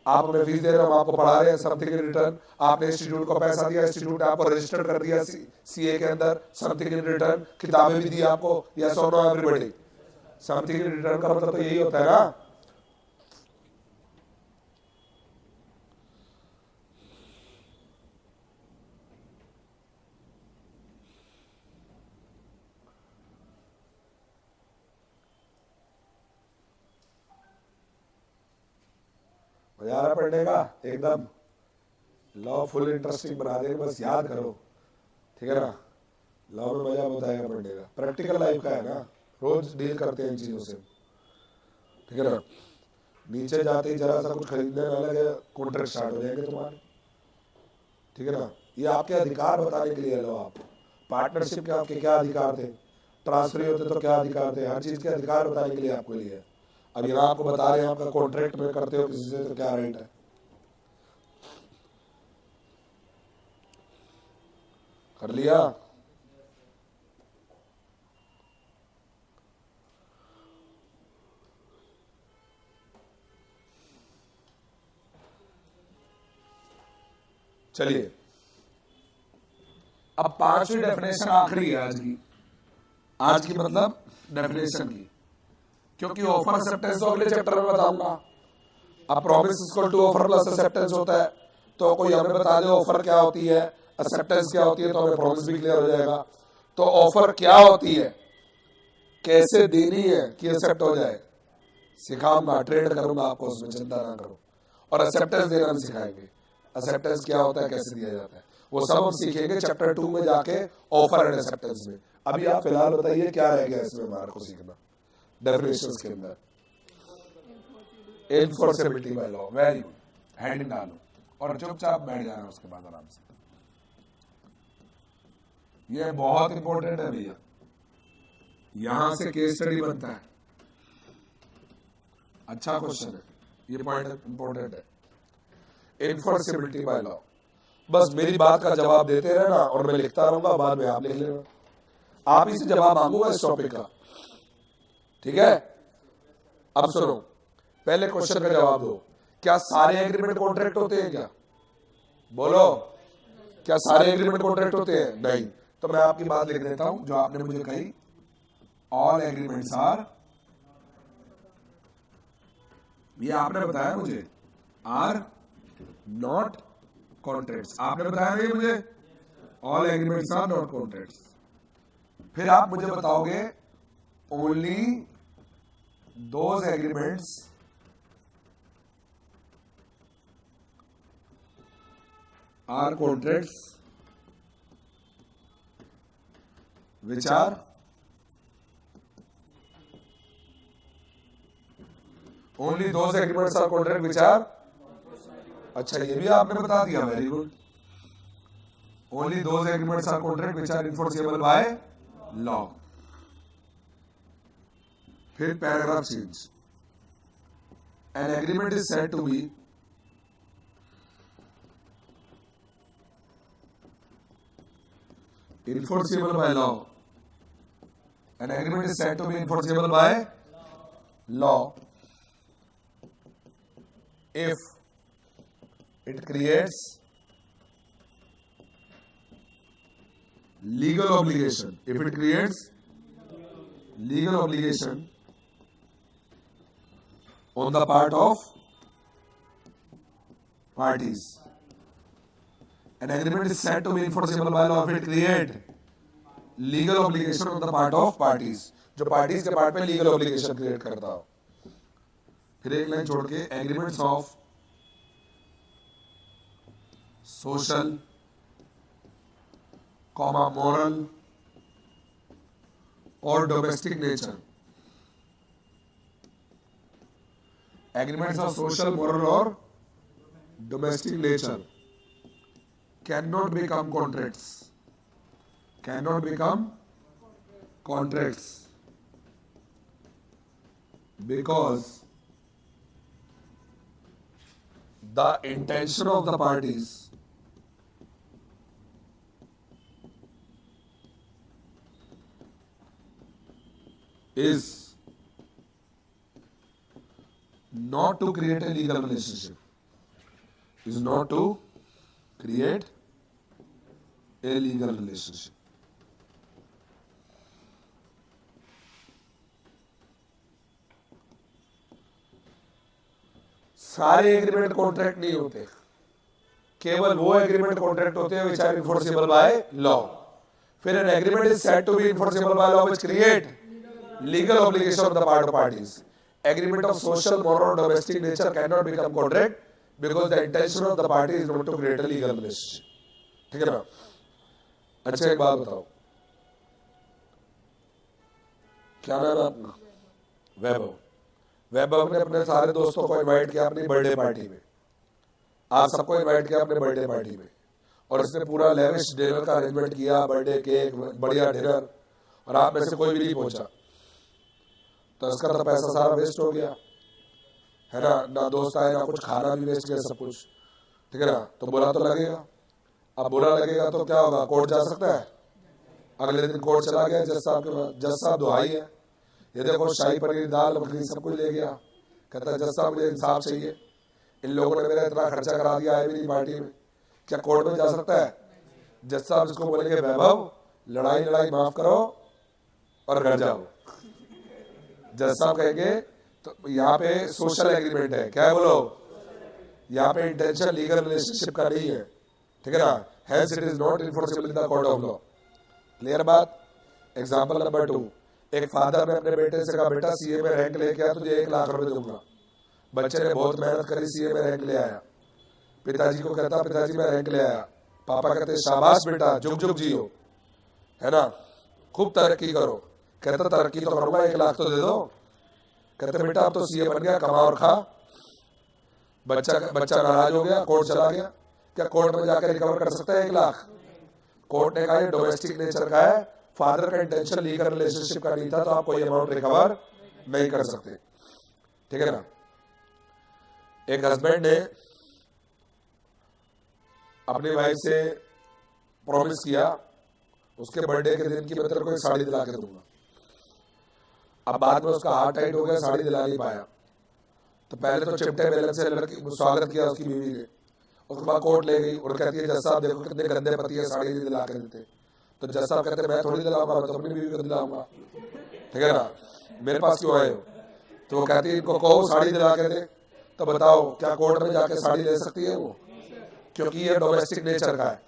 आप हमें फीस दे रहे हो, हम आपको पढ़ा रहे हैं, समथिंग इन रिटर्न। आपने इंस्टीट्यूट को पैसा दिया, इंस्टीट्यूट ने आपको रजिस्टर कर दिया सीए के अंदर, समथिंग इन रिटर्न। किताबें भी दी आपको, यस और no everybody? Something in return का मतलब तो यही होता है ना। मजा आ रहा पढ़ने का? एकदम लॉ फुल इंटरेस्टिंग बना देंगे, बस याद करो, ठीक है ना? लॉ में मजा बहुत आएगा पढ़ने का, प्रैक्टिकल लाइफ का है ना, रोज डील करते हैं इन चीजों से, ठीक है ना? नीचे जाते ही जरा सा कुछ खरीदने में लगे, कॉन्ट्रैक्ट स्टार्ट हो जाएंगे तुम्हारे, ठीक है ना? ये आपके अधिकार बताने के लिए लो। आप पार्टनरशिप के आपके क्या अधिकार थे, ट्रांसफर होते तो क्या अधिकार थे, हर चीज के अधिकार बताने के लिए आपको लिए। अब यहाँ आपको बता रहे हैं आपका कॉन्ट्रैक्ट में करते हो किसी से तो क्या राइट है। कर लिया? चलिए अब पांचवी डेफिनेशन आखिरी है आज की मतलब डेफिनेशन की, क्योंकि ऑफर एक्सेप्टेंस तो अगले चैप्टर में बताऊंगा। अब promise equal to offer plus acceptance होता है, तो कोई हमें बता दे ऑफर क्या होती है, एक्सेप्टेंस क्या होती है, तो हमें प्रॉमिस भी क्लियर हो जाएगा। तो ऑफर क्या होती है, कैसे देनी है कि एक्सेप्ट हो जाए, सिखाऊंगा, ट्रेड करूंगा आपको, उसमें चिंता ना करो। और एक्सेप्टेंस देना भी सिखाएंगे। एक्सेप्टेंस क्या होता है, कैसे दिया जाता है, वो सब हम सीखेंगे चैप्टर 2 में जाके, ऑफर एंड एक्सेप्टेंस में। अभी आप फिलहाल बताइए क्या रह गया इसमें हमारे को सीखना डेफिनेशंस के अंदर। Enforceability by law, very good, heading डालो और चुपचाप बैठ जाना उसके बाद आराम से। ये बहुत इंपॉर्टेंट है भैया, यहां से केस स्टडी बनता है। अच्छा क्वेश्चन है, ये पॉइंट इंपॉर्टेंट है। एनफोर्सेबिलिटी बाय लॉ, बस मेरी बात का जवाब देते रहना और मैं लिखता रहूंगा, बाद में आप लिख लेना। आप ही से जवाब मांगूंगा इस टॉपिक का, ठीक है। अब सुनो, पहले क्वेश्चन का जवाब दो, क्या सारे एग्रीमेंट कॉन्ट्रैक्ट होते हैं? क्या बोलो, क्या सारे एग्रीमेंट कॉन्ट्रैक्ट होते हैं? नहीं। तो मैं आपकी बात लिख देता हूं जो आपने मुझे कही, ऑल एग्रीमेंट्स आर, ये आपने बताया मुझे, आर नॉट कॉन्ट्रैक्ट्स। आपने बताया नहीं मुझे, all agreements are not contracts. फिर आप मुझे बताओगे only those agreements are contracts which are only those agreements are contract which are, अच्छा ये भी आपने बता दिया, very good. Only those agreements are contract which are enforceable by law. फिर paragraph change, an agreement is said to be enforceable by law. An agreement is said to be enforceable by law if it creates legal obligation. If it creates legal obligation on the part of parties. An agreement is said to be enforceable by law if it create legal obligation on the part of parties, जो parties के part पे legal obligation create करता हो। फिर एक line छोड़ के, agreements of social, moral और domestic nature, agreements of social, moral और domestic nature cannot become contracts, cannot become contracts because the intention of the parties is not to create a legal relationship, is not to create a legal relationship. सारे agreement contract नहीं होते, केवल वो agreement contract होते हैं which are enforceable by law. फिर an agreement is said to be enforceable by law which create legal obligation on the part of parties. Agreement of social, moral or domestic nature cannot become contract because the intention of the party is not to create a legal relationship. ठीक है ना? अच्छा एक बात बताओ, क्या नाम है अपना? वैभव। वैभव ने अपने सारे दोस्तों को इनवाइट किया अपनी बर्थडे पार्टी में, आप सबको इनवाइट किया अपने बर्थडे पार्टी में, और इसने पूरा लेविश डिनर का अरेंजमेंट किया, बर्थडे केक, बढ़िया डिनर, और आप में से कोई भी नहीं पहुंचा, तो इसका तो पैसा सारा वेस्ट हो गया, है ना? ना दोस्त आए, ना कुछ खाना भी वेस्ट किया, सब कुछ, ठीक है ना? तो बुरा तो लगेगा। अब बुरा लगेगा तो क्या होगा, कोर्ट जा सकता है। अगले दिन कोर्ट चला गया जज साहब के पास, जज साहब दुहाई है, ये देखो शाही पनीर, दाल, मखनी सब कुछ ले गया, कहता है जज साहब मुझे इंसाफ चाहिए, इन लोगों ने मेरा इतना खर्चा करा दिया है मेरी पार्टी में, क्या कोर्ट में जा सकता है? जज साहब इसको बोलेंगे वैभव लड़ाई माफ करो और घर जाओ। जज साहब कहेंगे तो यहाँ पे सोशल एग्रीमेंट है, क्या है बोलो, यहाँ पे इंटेंशन लीगल रिलेशनशिप का नहीं है, ठीक है ना? Hence it is not enforceable in the court of law. Clear बात? एग्जांपल नंबर 2, एक फादर ने अपने बेटे से कहा बेटा सीए में रैंक लेके आ, तुझे 1 लाख रुपए दूंगा। बच्चे ने बहुत मेहनत करी, सीए में रैंक ले आया, पिताजी को कहता पिताजी मैं रैंक ले आया, पापा कहते शाबाश बेटा जुग जुग जियो, है ना, खूब तरक्की करो। कहता तरक्की तो करूंगा, 1 लाख तो दे दो। कहते बेटा अब तो सीए बन गया, कमा और खा। बच्चा नाराज हो गया, कोर्ट चला गया। क्या कोर्ट में जाकर रिकवर कर सकता है 1 लाख? कोर्ट ने कहा ये डोमेस्टिक नेचर का है, फादर का इंटेंशन लीगल रिलेशनशिप का नहीं था, तो आप कोई अमाउंट रिकवर नहीं कर सकते, ठीक है ना। एक हस्बैंड ने अपनी वाइफ से प्रॉमिस किया उसके बर्थडे के दिन की मैं तेरे को एक साड़ी दिला के दूंगा। अब बाद में उसका हार्ट टाइट हो गया, साड़ी दिला नहीं पाया। तो पहले तो चिमटे बेलन से लड़की स्वागत किया उसकी बीवी ने, उसके बाद कोर्ट ले गई और कहती है जज साहब देखो कितने गंदे पति है, साड़ी नहीं दिला के देते। तो जज साहब कहते मैं थोड़ी दिलाऊंगा, मैं तो अपनी बीवी को दिलाऊंगा, ठीक है ना, मेरे पास क्यों आए हो? तो वो कहती है इनको कहो साड़ी दिला के दे। तो बताओ क्या कोर्ट में जाके साड़ी ले सकती है वो? क्योंकि ये डोमेस्टिक नेचर का है।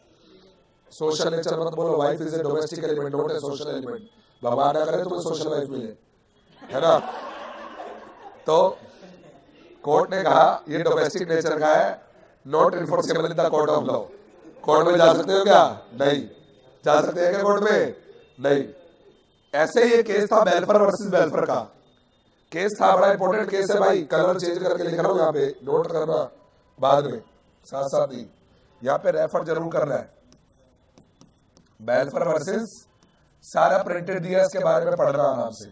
सोशल नेचर मत बोलो, wife is a domestic element, not a social element. भगवान ना करे तुम्हें सोशल वाइफ मिले, है ना। तो कोर्ट ने कहा ये डोमेस्टिक नेचर का है, not enforceable in the court of law. Court में जा सकते हो क्या? नहीं जा सकते हैं क्या कोर्ट में? नहीं। ऐसे ये केस था बेलफर वर्सेस बेलफर का केस था, बड़ा इंपॉर्टेंट केस है भाई। कलर चेंज करके लिख रहा हूं, यहाँ पे नोट करना बाद में, साथ साथ ही यहाँ पे रेफर जरूर करना है। बेलफर वर्सेस, सारा प्रिंटेड दिया, इसके बारे में पढ़ना आराम से।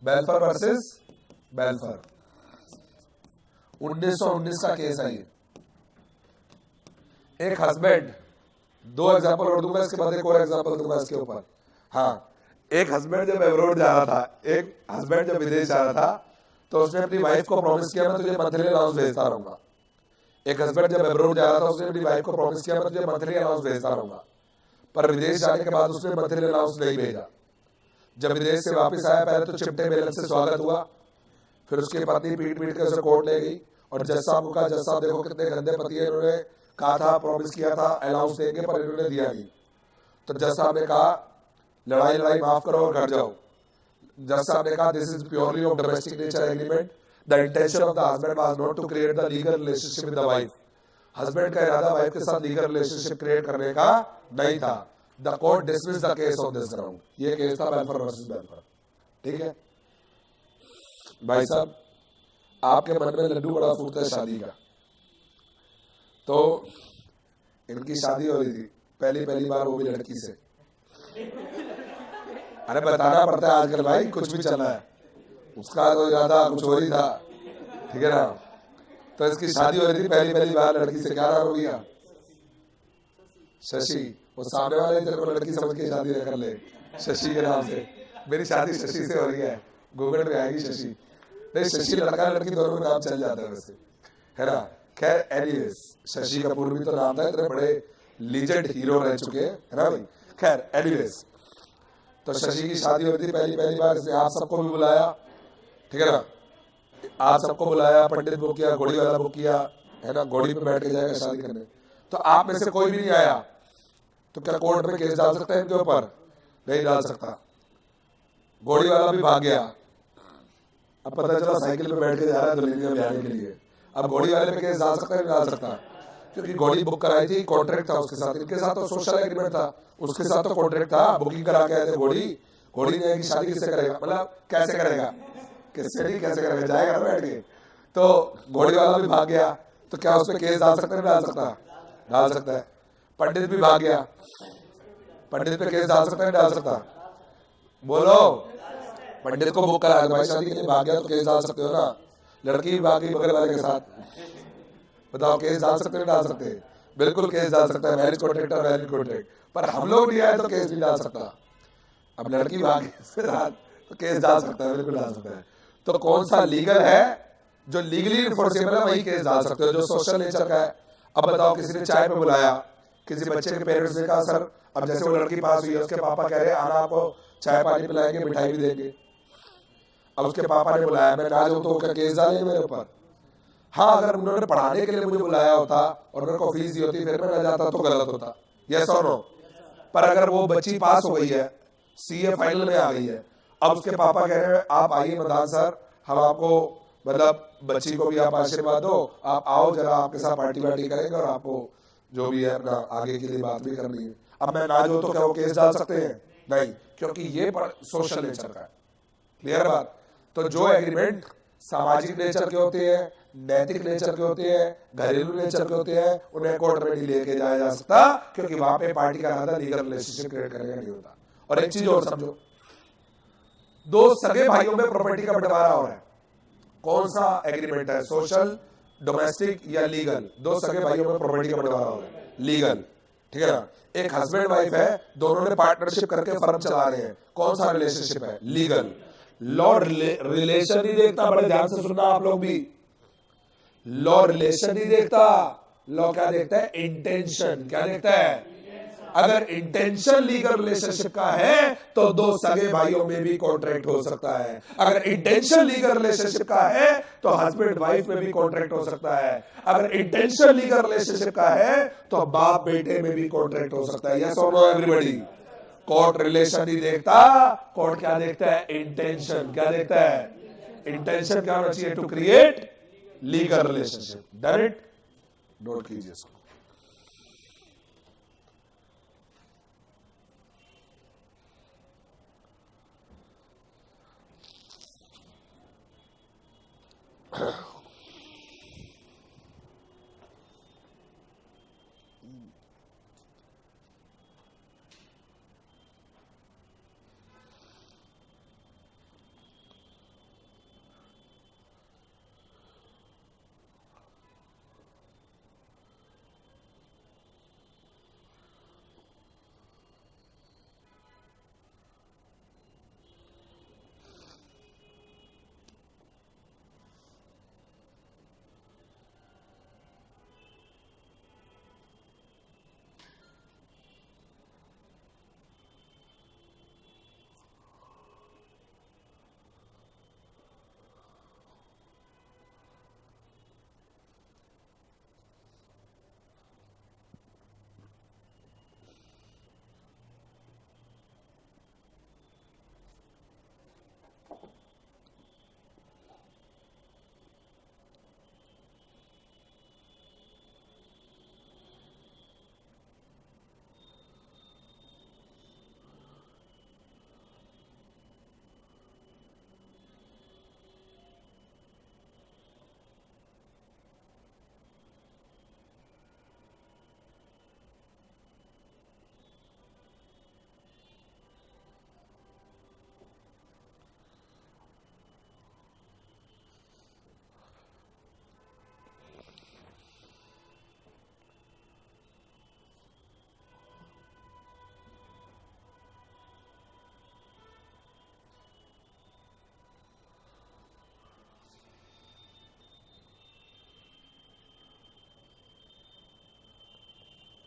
बेलफर वर्सेस बेलफर 1919 का केस है ये। एक हस्बैंड, 2 एग्जांपल और दूंगा, इसके बाद एक और एग्जांपल दूंगा इसके ऊपर। हाँ, एक हस्बैंड जब अब्रॉड जा रहा था, एक हस्बैंड जब विदेश जा रहा था, तो उसने अपनी वाइफ को प्रॉमिस किया मैं तुझे मंथली अलाउंस भेजता रहूंगा। एक हस्बैंड जब अब्रॉड जा रहा था, उसने अपनी वाइफ को प्रॉमिस किया मैं तुझे मंथली अलाउंस भेजता रहूंगा। पर विदेश जाने के बाद उसने मंथली अलाउंस नहीं भेजा। जब विदेश से वापस आया, पहले तो चिमटे बेलन से स्वागत हुआ, फिर उसकी पत्नी पीट पीट के उसे कोर्ट ले गई और जज साहब को कहा जज साहब देखो कितने गंदे पति है, इन्होंने कहा था प्रॉमिस किया था अलाउंस देंगे पर इन्होंने दिया नहीं। तो जज साहब ने कहा लड़ाई माफ करो और घर जाओ। जज साहब ने कहा this is purely of domestic nature agreement, the intention of the husband was not to create the legal relationship with the wife. Husband का इरादा वाइफ के साथ लीगल रिलेशनशिप क्रिएट करने का नहीं था। The court dismiss the case on this ground. ये case था बेलफर वर्सेस बेलफर, ठीक है भाई साहब। आपके मन में लड्डू बड़ा फूटता है शादी का, तो इनकी शादी हो रही थी पहली बार, वो भी लड़की से। अरे बताना पड़ता है आजकल भाई, कुछ भी चला है, उसका तो इरादा कुछ और ही था, ठीक है ना। तो इसकी शादी हो रही थी पहली बार लड़की से। क्या नाम हो गया? शशि। वो सामने वाले तेरे को लड़की समझ के शादी कर ले शशि के नाम से। मेरी शादी शशि से हो रही है, गूगल पे आएगी शशि। नहीं, शशि लड़का लड़की दोनों में नाम चल जाता है वैसे, है ना। खैर एनीवेज, शशि कपूर भी तो नाम था, इतने बड़े लीजेंड हीरो रह चुके हैं, है ना भाई। खैर एनीवेज, तो शशि की शादी हुई थी पहली बार। आप सबको भी बुलाया, ठीक है ना, आप सबको बुलाया, पंडित बुक किया, घोड़ी वाला बुक किया, है ना, घोड़ी पे बैठ के जाएगा शादी करने। तो आप में से कोई भी नहीं आया, तो क्या कोर्ट में केस डाल सकता है इनके ऊपर? नहीं डाल सकता। घोड़ी वाला भी भाग गया, अब पता चला साइकिल पे बैठ के जा रहा है दुल्हनिया में आने के लिए। अब घोड़ी वाले पे केस डाल सकता है? नहीं डाल सकता, क्योंकि घोड़ी बुक कराई थी, कॉन्ट्रैक्ट था उसके साथ। इनके साथ तो सोशल एग्रीमेंट था, उसके साथ तो कॉन्ट्रैक्ट था, बुकिंग करा के आए थे। घोड़ी ने शादी किससे करेगा, मतलब कैसे करेगा, किससे नहीं कैसे करेगा, जाएगा बैठ के। तो घोड़ी वाला भी भाग गया, तो क्या उस पर केस डाल सकता है? नहीं डाल सकता, डाल सकता है। पंडित भी भाग गया, पंडित पे केस डाल सकता है? नहीं डाल सकता, बोलो। पंडित को बुक करा भाई शादी के लिए, भाग गया तो केस डाल सकते हो ना। लड़की भी भाग गई बगल वाले के साथ, बताओ केस डाल सकते? नहीं डाल सकते, बिल्कुल केस डाल सकता है। मैरिज कॉन्ट्रैक्ट और वैलिड कॉन्ट्रैक्ट, पर हम लोग नहीं आए तो केस नहीं डाल सकता। अब लड़की भाग गई उसके साथ तो केस डाल सकता है, बिल्कुल डाल सकता है। तो कौन सा लीगल है, जो लीगली इन्फोर्सेबल है, वही केस डाल सकते हो। जो सोशल नेचर का है, अब बताओ किसी ने चाय पे बुलाया, किसी बच्चे के पेरेंट्स ने कहा सर, अब जैसे वो लड़की पास हुई है, उसके पापा कह रहे हैं आना आपको चाय पानी पिलाएंगे, मिठाई भी देंगे। अब उसके पापा ने बुलाया, मैंने कहा जो तो क्या केस डालेंगे मेरे ऊपर? हाँ, अगर उन्होंने पढ़ाने के लिए मुझे बुलाया होता और उन्होंने को फीस दी होती, फिर मैं न जाता तो गलत होता, यस और नो। पर अगर वो बच्ची पास हो गई है, सीए फाइनल में आ गई है, अब उसके पापा कह रहे हैं आप आइए मदान सर, हम आपको मतलब बच्ची को भी आप आशीर्वाद दो, आप आओ जरा, आपके साथ पार्टी वार्टी करेंगे और आपको जो भी है अपना आगे के लिए बात भी करनी है। अब मैं ना जो तो क्या वो केस डाल सकते हैं? नहीं, क्योंकि ये सोशल नेचर का है। क्लियर बात? तो जो एग्रीमेंट सामाजिक नेचर के होते हैं, नैतिक नेचर के होते हैं, घरेलू नेचर के होते हैं, उन्हें कोर्ट में नहीं लेके जाया जा सकता, क्योंकि वहां पे पार्टी का नाता लीगल रिलेशनशिप क्रिएट करने का नहीं होता। और एक चीज और समझो, दो सगे भाइयों में प्रॉपर्टी का बंटवारा हो रहा है, कौन सा एग्रीमेंट है, सोशल, डोमेस्टिक या लीगल? दो सगे भाइयों में प्रॉपर्टी का बंटवारा हो रहा है, लीगल, ठीक है ना? एक हस्बैंड वाइफ है, दोनों ने पार्टनरशिप करके फर्म चला रहे हैं, कौन सा रिलेशनशिप है? लीगल। लॉ रिलेशन नहीं देखता, बड़े ध्यान से सुनना आप लोग भी, लॉ रिलेशन नहीं देखता, लॉ क्या देखता है? इंटेंशन। क्या देखता है? अगर इंटेंशन लीगल रिलेशनशिप का है तो दो सगे भाइयों में भी कॉन्ट्रैक्ट हो सकता है। अगर इंटेंशन लीगल रिलेशनशिप का है तो हस्बैंड वाइफ में भी कॉन्ट्रैक्ट हो सकता है। अगर इंटेंशन लीगल रिलेशनशिप का है तो बाप बेटे में भी कॉन्ट्रैक्ट हो सकता है। यस और नो एवरीबॉडी? कोर्ट रिलेशन नहीं देखता, कोर्ट क्या देखता है? इंटेंशन। क्या देखता है? इंटेंशन क्या होना चाहिए? To create legal relationship. Done it? Note कीजिए इसको।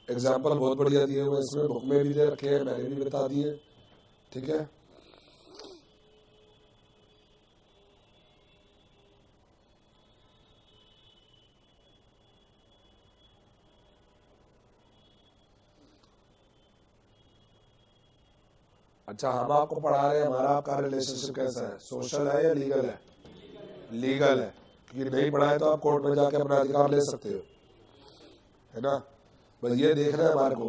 एग्जाम्पल बहुत बढ़िया दिए हुए इसमें, बुक में भी दे रखे हैं, मैंने भी बता दिए, ठीक है? अच्छा, हम आपको पढ़ा रहे हैं, हमारा आपका रिलेशनशिप कैसा है? सोशल है या लीगल है? लीगल है, क्योंकि नहीं पढ़ा है तो आप कोर्ट में जाके अपना अधिकार ले सकते हो, है ना? बस ये देखना है हमारे को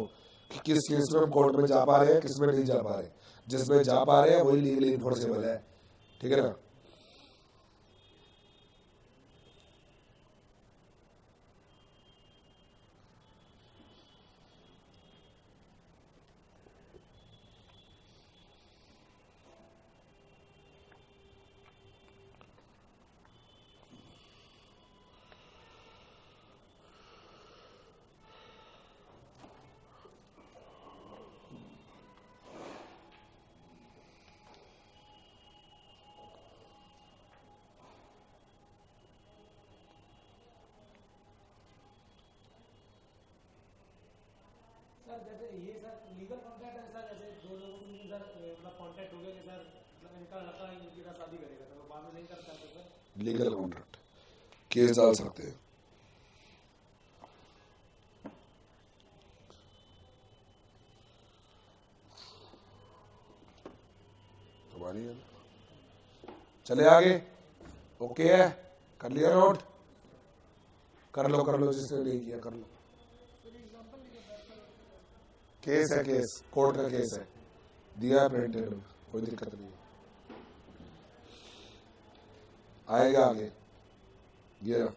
कि किस केस में हम कोर्ट में जा पा रहे हैं, किस में नहीं जा पा रहे। जिसमें जा पा रहे हैं वही लीगली इन्फोर्सेबल है, ठीक है ना? जैसे ये सर लीगल कॉन्ट्रैक्ट है सर, जैसे दो लोगों के बीच सर मतलब कॉन्ट्रैक्ट हो गया कि सर मतलब इनका लड़का इनकी साथ शादी करेगा, तो बाद में नहीं कर सकते सर? लीगल कॉन्ट्रैक्ट केस डाल सकते हैं। तुम्हारी है, चले आगे, ओके है? कर लिया नोट? कर लो, जिसने नहीं किया कर लो। केस है, केस कोर्ट का केस है, दिया प्रिंटेड में, कोई दिक्कत नहीं आएगा आगे। ये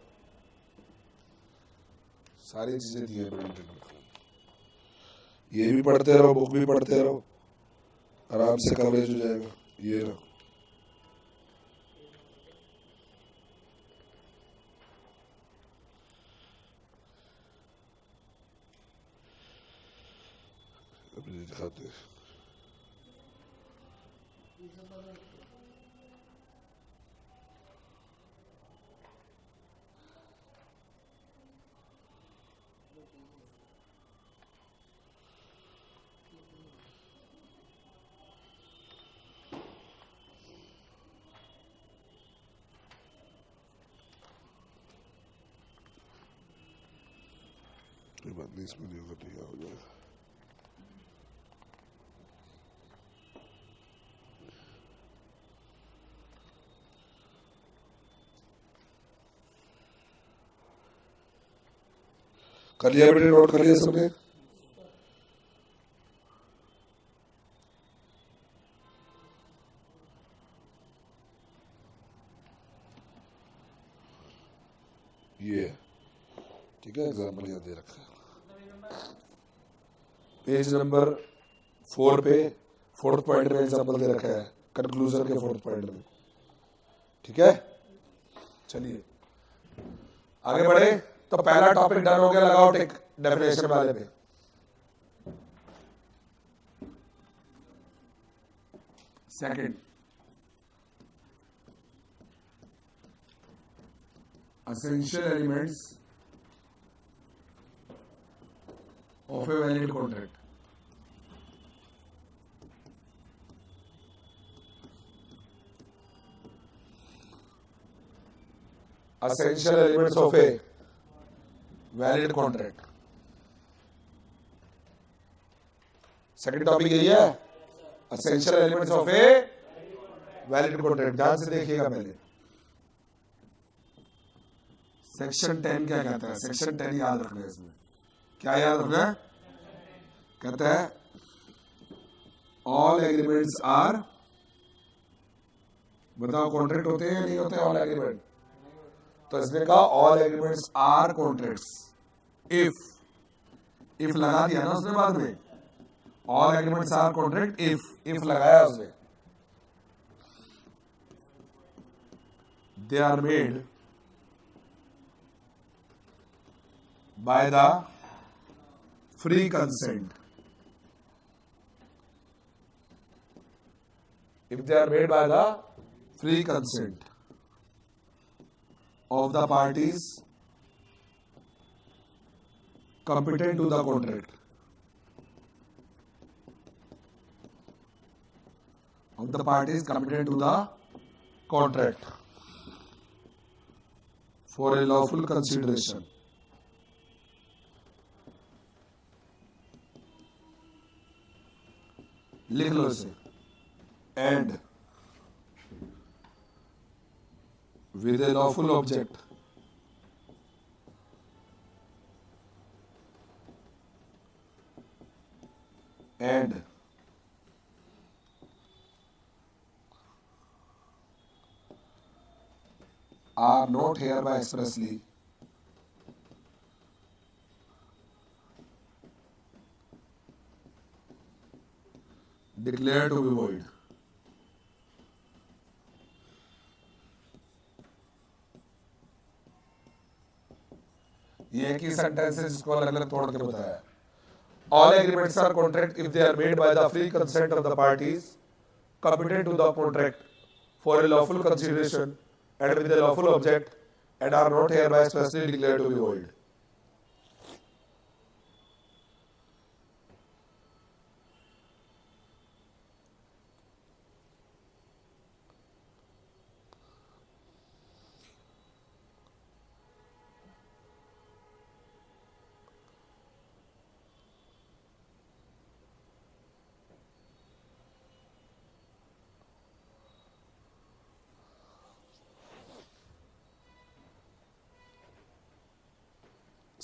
सारी चीजें दी है प्रिंटेड में, ये भी पढ़ते रहो, बुक भी पढ़ते रहो, आराम से कवरेज हो जाएगा। ये रहो, अभी दिखाते हैं। कोई बात नहीं, इसमें नहीं होगा, ठीक हो जाएगा। कर लिया बेटे, नोट कर लिया सबने? ये ठीक है, एग्जाम्पल यहाँ दे रखा है पेज नंबर 4 पे, 4th पॉइंट में एग्जाम्पल दे रखा है, कंक्लूजन के 4th पॉइंट में। ठीक है, चलिए आगे बढ़े। तो पहला टॉपिक डन हो गया, लगाओ टिक डेफिनेशन वाले पे। Second, essential elements of a valid contract. Essential elements of a valid contract. Second topic यही है, essential elements of a valid contract। ध्यान से देखिएगा पहले। सेक्शन 10 क्या कहता है? सेक्शन 10 याद रखना है, इसमें क्या याद रखना है? कहता है ऑल एग्रीमेंट्स आर, बताओ कॉन्ट्रैक्ट होते हैं या नहीं होते ऑल एग्रीमेंट? तो इसने कहा all agreements are contracts if लगा दिया ना उसने बाद में, all agreements are contract if लगाया उसने, they are made by the free consent. If they are made by the free consent of the parties competent to the contract, of the parties competent to the contract for a lawful consideration. लिख लो इसे, and with a lawful object and are not hereby expressly declared to be void. ये एक ही sentence है जिसको अलग अलग तोड़ के बताया। All agreements are contract if they are made by the free consent of the parties competent to the contract for a lawful consideration and with a lawful object and are not hereby expressly declared to be void.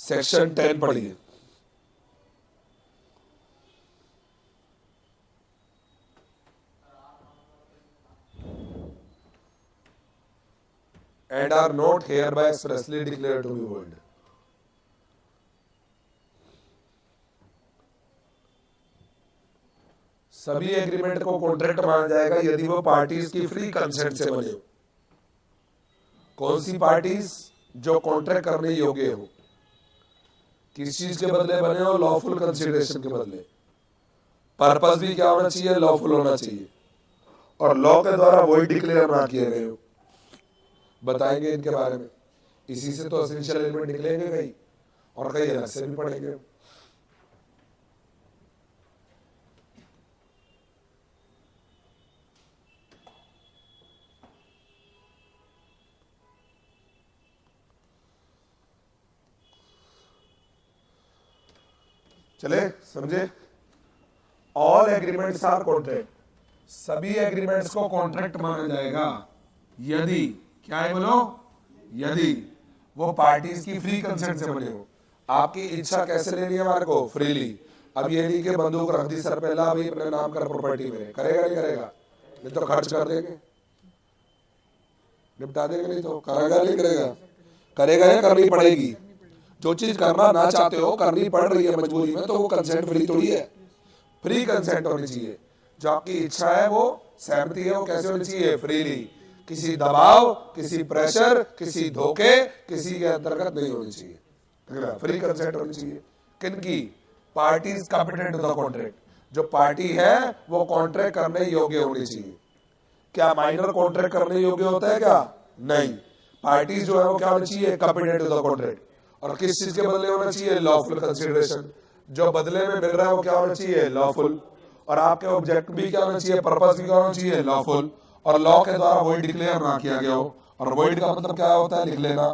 Section 10 पढ़िए। And are not hereby expressly declared to be void. सभी agreement को contract माना जाएगा यदि वो parties की free consent से बने हो। कौन सी पार्टीज? जो कॉन्ट्रैक्ट करने योग्य हो। किस चीज के बदले बने हो? लॉफुल कंसिडरेशन के बदले। पर्पस भी क्या होना चाहिए? लॉफुल होना चाहिए, और लॉ के द्वारा वही डिक्लेयर ना किए गए हो। बताएंगे इनके बारे में। इसी से तो एसेंशियल एलिमेंट निकलेंगे कई, और कई अलग से भी पढ़ेंगे। चले समझे? All agreements are contract. सभी एग्रीमेंट्स को कॉन्ट्रैक्ट माना जाएगा यदि, क्या है बोलो, यदि वो पार्टीज की फ्री कंसेंट से बने हो। आपकी इच्छा कैसे लेनी है हमारे को? फ्रीली। अब ये नहीं कि बंदूक रख दी सर पे, ला भाई अपने नाम कर प्रॉपर्टी में। करेगा नहीं करेगा? नहीं तो खर्च कर देंगे, निपटा देंगे। नहीं तो करेगा नहीं करेगा? करेगा या करनी पड़ेगी? जो चीज करना ना चाहते हो करनी पड़ रही है मजबूरी में, तो वो कंसेंट फ्री थोड़ी है। फ्री कंसेंट होनी चाहिए। जो आपकी इच्छा है, वो सहमति है, वो कैसे होनी चाहिए? फ्रीली। किसी दबाव, किसी प्रेशर, किसी धोखे, किसी के अंतर्गत नहीं होनी चाहिए। फ्री कंसेंट होनी चाहिए। किनकी? Parties competent to the contract. जो पार्टी है वो कॉन्ट्रैक्ट करने योग्य होनी चाहिए। क्या माइनर कॉन्ट्रैक्ट करने योग्य होता है क्या? नहीं। पार्टीज जो है वो क्या होनी चाहिए? Competent to the contract. और किस चीज के बदले होना चाहिए? Lawful consideration. जो बदले में मिल रहा है वो क्या होना चाहिए? लॉफुल। और आपके ऑब्जेक्ट भी क्या होना चाहिए? पर्पस भी क्या होना चाहिए? लॉफुल। और लॉ के द्वारा वॉइड डिक्लेयर ना किया गया हो। और वॉइड का मतलब क्या होता है? लिख लेना।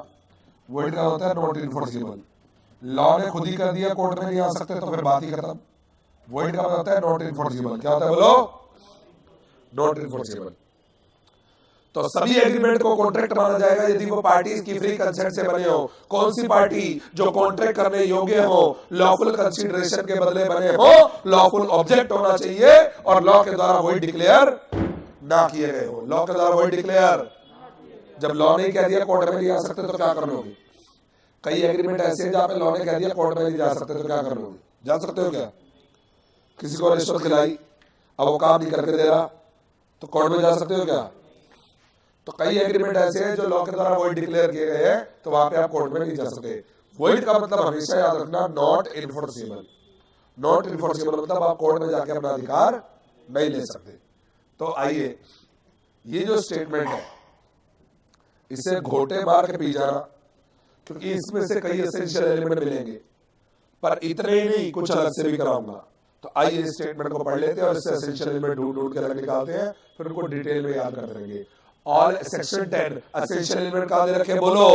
वॉइड का होता है नॉट इनफोर्सिबल। लॉ ने खुद ही कर दिया, कोर्ट में नहीं आ सकते, तो फिर बात ही खत्म। वॉइड का मतलब होता है नॉट इनफोर्सिबल। क्या होता है बोलो? नॉट इनफोर्सिबल। तो सभी एग्रीमेंट को कॉन्ट्रैक्ट माना जाएगा यदि वो पार्टीज की फ्री कंसेंट से बने हो। कौन सी पार्टी? जो कॉन्ट्रैक्ट करने योग्य हो, लॉफुल कंसिडरेशन के बदले बने हो, लॉफुल ऑब्जेक्ट होना चाहिए, और लॉ के द्वारा वही डिक्लेयर ना किए गए हो। लॉ के द्वारा वही डिक्लेयर। जब लॉ ने कह दिया कोर्ट में नहीं आ सकते, तो क्या करने होगी? कई एग्रीमेंट ऐसे हैं जहां पे लॉ ने कह दिया कोर्ट में नहीं जा सकते, तो क्या करने होगी? जा सकते हो क्या? किसी को रिश्वत खिलाई, अब वो काम नहीं करके दे रहा, तो कोर्ट में जा सकते हो क्या? तो कई एग्रीमेंट ऐसे हैं जो लॉ के द्वारा वॉइड डिक्लेयर किए गए हैं, तो वहां पे आप कोर्ट में नहीं जा सकते। वॉइड का मतलब हमेशा याद रखना नॉट इनफोर्सिबल। नॉट इनफोर्सिबल मतलब आप कोर्ट में जाके अपना अधिकार नहीं ले सकते। तो आइए, ये जो स्टेटमेंट है इसे घोटे मार के पी जाना, क्योंकि इसमें से कई एसेंशियल एलिमेंट मिलेंगे, पर इतने ही नहीं, कुछ अलग से भी कराऊंगा। तो आइए इस स्टेटमेंट को पढ़ लेते हैं और इससे एसेंशियल एलिमेंट ढूंढ ढूंढ के अलग निकालते हैं, फिर उनको डिटेल में याद करते रहेंगे। ऑल सेक्शन 10 एसेंशियल एलिमेंट कहां दे रखे? बोलो,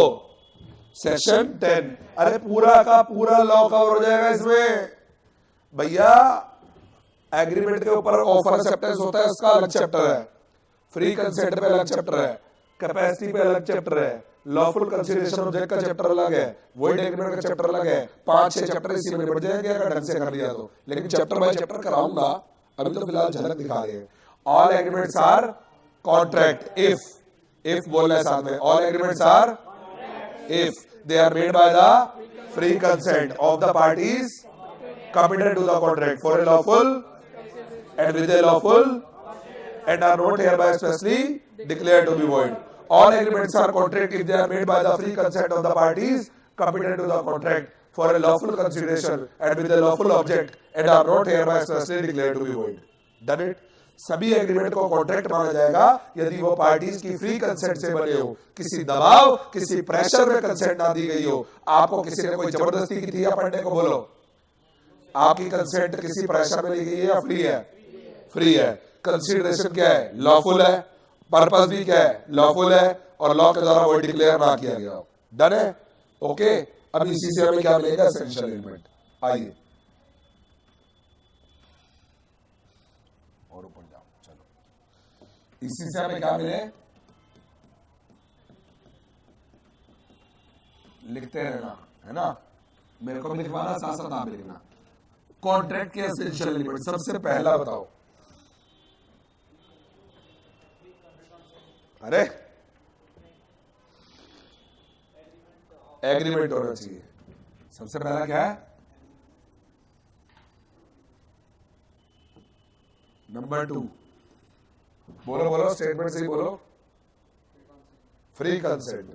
सेक्शन 10। अरे पूरा का पूरा लॉ कवर हो जाएगा इसमें भैया। एग्रीमेंट के ऊपर ऑफर एक्सेप्टेंस होता है, उसका अलग चैप्टर है। फ्री कंसेंट पे अलग चैप्टर है। कैपेसिटी पे अलग चैप्टर है। लॉफुल कंसिडरेशन ऑब्जेक्ट का चैप्टर अलग है। वॉइड एग्रीमेंट का चैप्टर अलग है। 5-6 चैप्टर इसी में निपट जाएंगे अगर ढंग से कर लिया तो। लेकिन चैप्टर बाय चैप्टर कराऊंगा, अभी तो फिलहाल झलक दिखा रहे हैं। All agreements are contract if बोलना है साथ में। All agreements are if they are made by the free consent of the parties committed to the contract for a lawful and with a lawful and are not hereby expressly declared to be void. All agreements are contract if they are made by the free consent of the parties committed to the contract for a lawful consideration and with a lawful object and are not hereby expressly declared to be void. Done it? सभी agreement को contract माना जाएगा यदि वो parties की free consent से बने हो, किसी दबाव, किसी प्रेशर में कंसेंट ना दी गई हो। आपको किसी ने कोई जबरदस्ती की थी या पढ़ने को? बोलो, आपकी कंसेंट किसी प्रेशर में ली गई है या फ्री है? फ्री है। कंसिडरेशन क्या है? लॉफुल है। पर्पस भी क्या है? लॉफुल है। और लॉ के द्वारा वो डिक्लेयर ना किया गया। डन है? ओके। अब इसी से हमें क्या मिलेगा? Essential element. आइए और ऊपर जाओ, चलो। इसी से हमें क्या मिले? लिखते रहना, है ना? मेरे को भी लिखवाना, साथ साथ आप भी लिखना। कॉन्ट्रैक्ट के एसेंशियल एलिमेंट, सबसे पहला बताओ। अरे एग्रीमेंट होना चाहिए। सबसे पहला क्या है? नंबर 2, बोलो बोलो, स्टेटमेंट से ही बोलो। Free consent.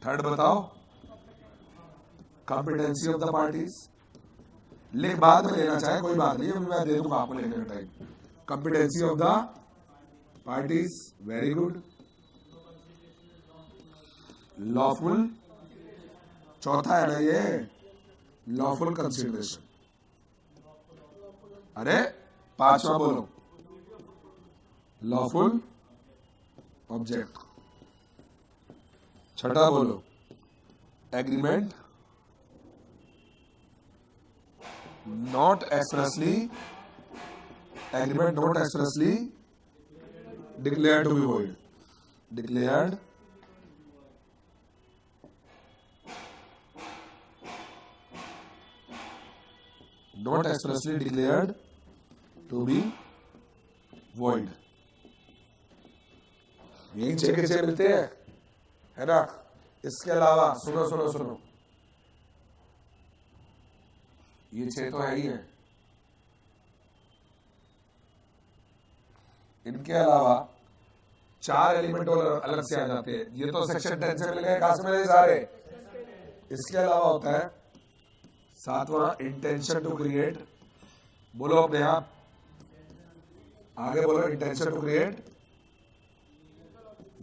थर्ड बताओ, कॉम्पिटेंसी ऑफ द पार्टीज। लिख बाद में लेना चाहे कोई बात नहीं, अभी मैं दे दूंगा आपको लिखने का time. Competency of the parties, very good. Lawful, चौथा है ना ये, लॉफुल कंसिडरेशन। अरे पांचवा बोलो, लॉफुल ऑब्जेक्ट। छठा बोलो, agreement not expressly, agreement not expressly declared to be void, declared not expressly declared to be void. यही 6 के 6 मिलते हैं, है ना। इसके अलावा सुनो सुनो सुनो, ये 6 तो है ही है। इनके अलावा 4 एलिमेंट और अलग से आ जाते हैं। ये तो सेक्शन 10 से मिल गए, कहां से मिले सारे? इसके अलावा होता है 7वां, इंटेंशन टू क्रिएट। बोलो अपने आप, आगे बोलो, intention to create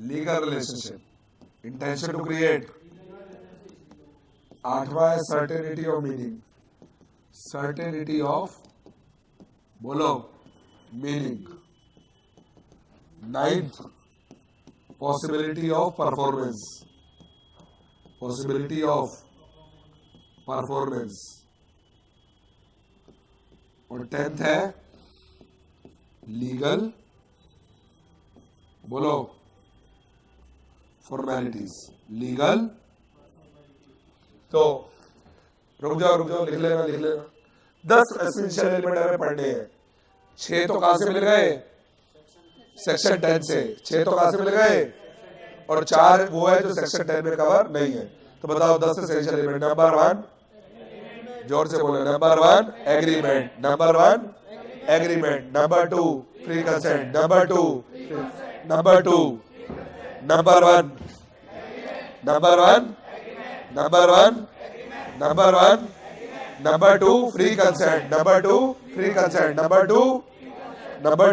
legal relationship, intention to create. 8वां है certainty of meaning, certainty of, बोलो, meaning. 9th, possibility of performance, possibility of performance. और 10th है लीगल, बोलो, फॉर्मेलिटीज, लीगल। तो रुक जाओ, लिख लेना, लिख लेना। 10 एसेंशियल एलिमेंट हमें पढ़ने हैं। 6 तो कहां से मिल गए? सेक्शन 10 से। 6 तो कहां से मिल गए? और 4 वो है जो सेक्शन 10 में कवर नहीं है। तो बताओ 10 एसेंशियल एलिमेंट। नंबर 1, जोर से बोलो, number 1 agreement, number 1 agreement, number 2 free consent, number 2 number 2 number 1 number 1 number 1 number 1 number 2 free consent, number 2 free consent, number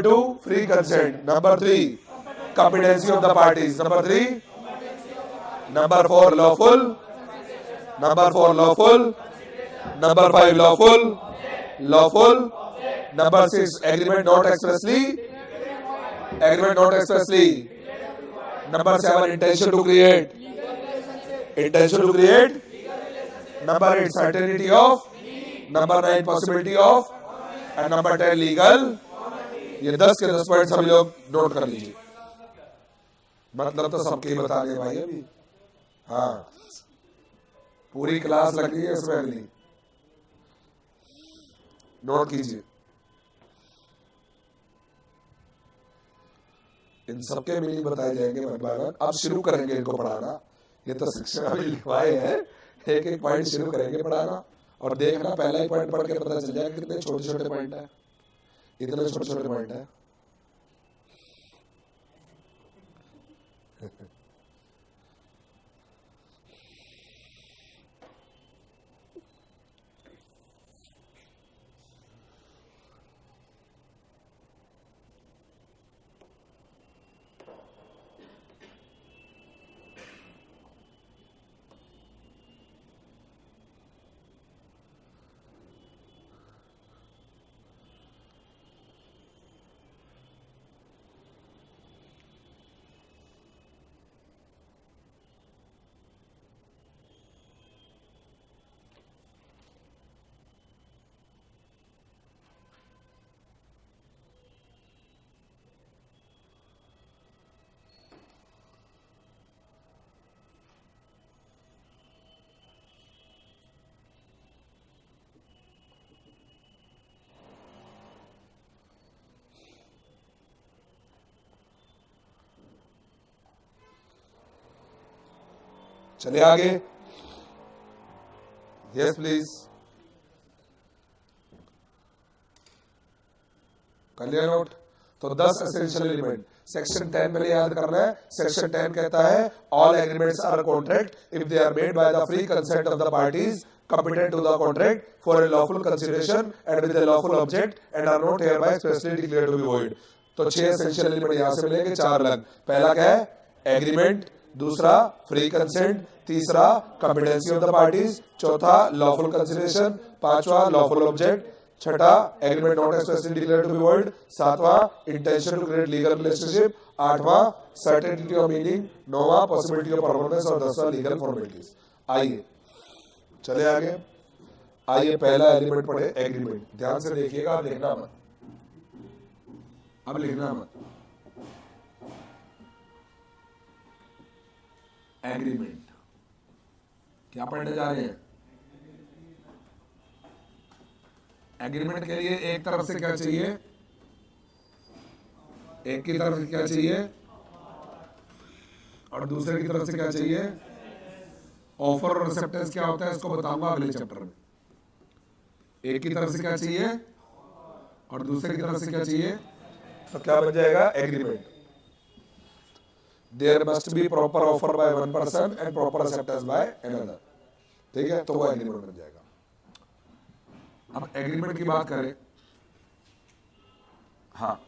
2 free consent, number 3 competency of the parties, number 3, number 4 lawful, number 4 lawful, number 5 lawful, number 6 agreement not expressly, agreement not expressly, number 7 intention to create, intention to create, number 8 certainty of, number 9 possibility of, and number 10 legal. ये 10 के 10 point सभी लोग note कर लीजिए। मतलब तो सबके बता रहे भाई अभी। हाँ, पूरी क्लास लग रही है इसमें अगली, नोट कीजिए। इन सबके मीनिंग बताए जाएंगे मनभावन। अब शुरू करेंगे इनको पढ़ाना। ये तो शिक्षक अभी लिखवाए हैं, एक एक पॉइंट शुरू करेंगे पढ़ाना। और देखना, पहला ही पॉइंट पढ़ के पता चल जाएगा कितने छोटे छोटे पॉइंट है। इतने छोटे छोटे पॉइंट है। चले आगे। Yes please. कर लिया नोट। तो 10 एसेंशियल एलिमेंट। सेक्शन 10 पहले याद करना है। सेक्शन 10 कहता है all agreements are contract if they are made by the free consent of the parties competent to the contract for a lawful consideration and with a lawful object and are not hereby expressly declared to be void। तो 6 essential element यहां से मिलेंगे, 4 अलग। पहला क्या है? Agreement, दूसरा free consent, तीसरा कॉम्पिटेंसी ऑफ द पार्टीज, चौथा लॉफुल कंसिडरेशन, पांचवा लॉफुल ऑब्जेक्ट, छठा agreement not expressly declared to be void, सातवां intention to create legal relationship, आठवां सर्टेनिटी ऑफ मीनिंग, नौवां पॉसिबिलिटी ऑफ परफॉर्मेंस और 10वां लीगल फॉर्मेलिटीज। आइए चले आगे। आइए पहला एलिमेंट पढ़े, एग्रीमेंट। ध्यान से देखिएगा, अब लिखना मत, अब लिखना मत। एग्रीमेंट क्या पढ़ने जा रहे हैं? एग्रीमेंट के लिए एक तरफ से क्या चाहिए? एक की तरफ से क्या चाहिए और दूसरे की तरफ से क्या चाहिए? ऑफर और एक्सेप्टेंस क्या होता है इसको बताऊंगा अगले चैप्टर में। एक की तरफ से क्या चाहिए और दूसरे की तरफ से क्या चाहिए, तो क्या बन जाएगा? Agreement. There must be proper offer by one person and proper acceptance by another. ठीक है, तो वो एग्रीमेंट बन जाएगा। अब एग्रीमेंट की बात करें, हाँ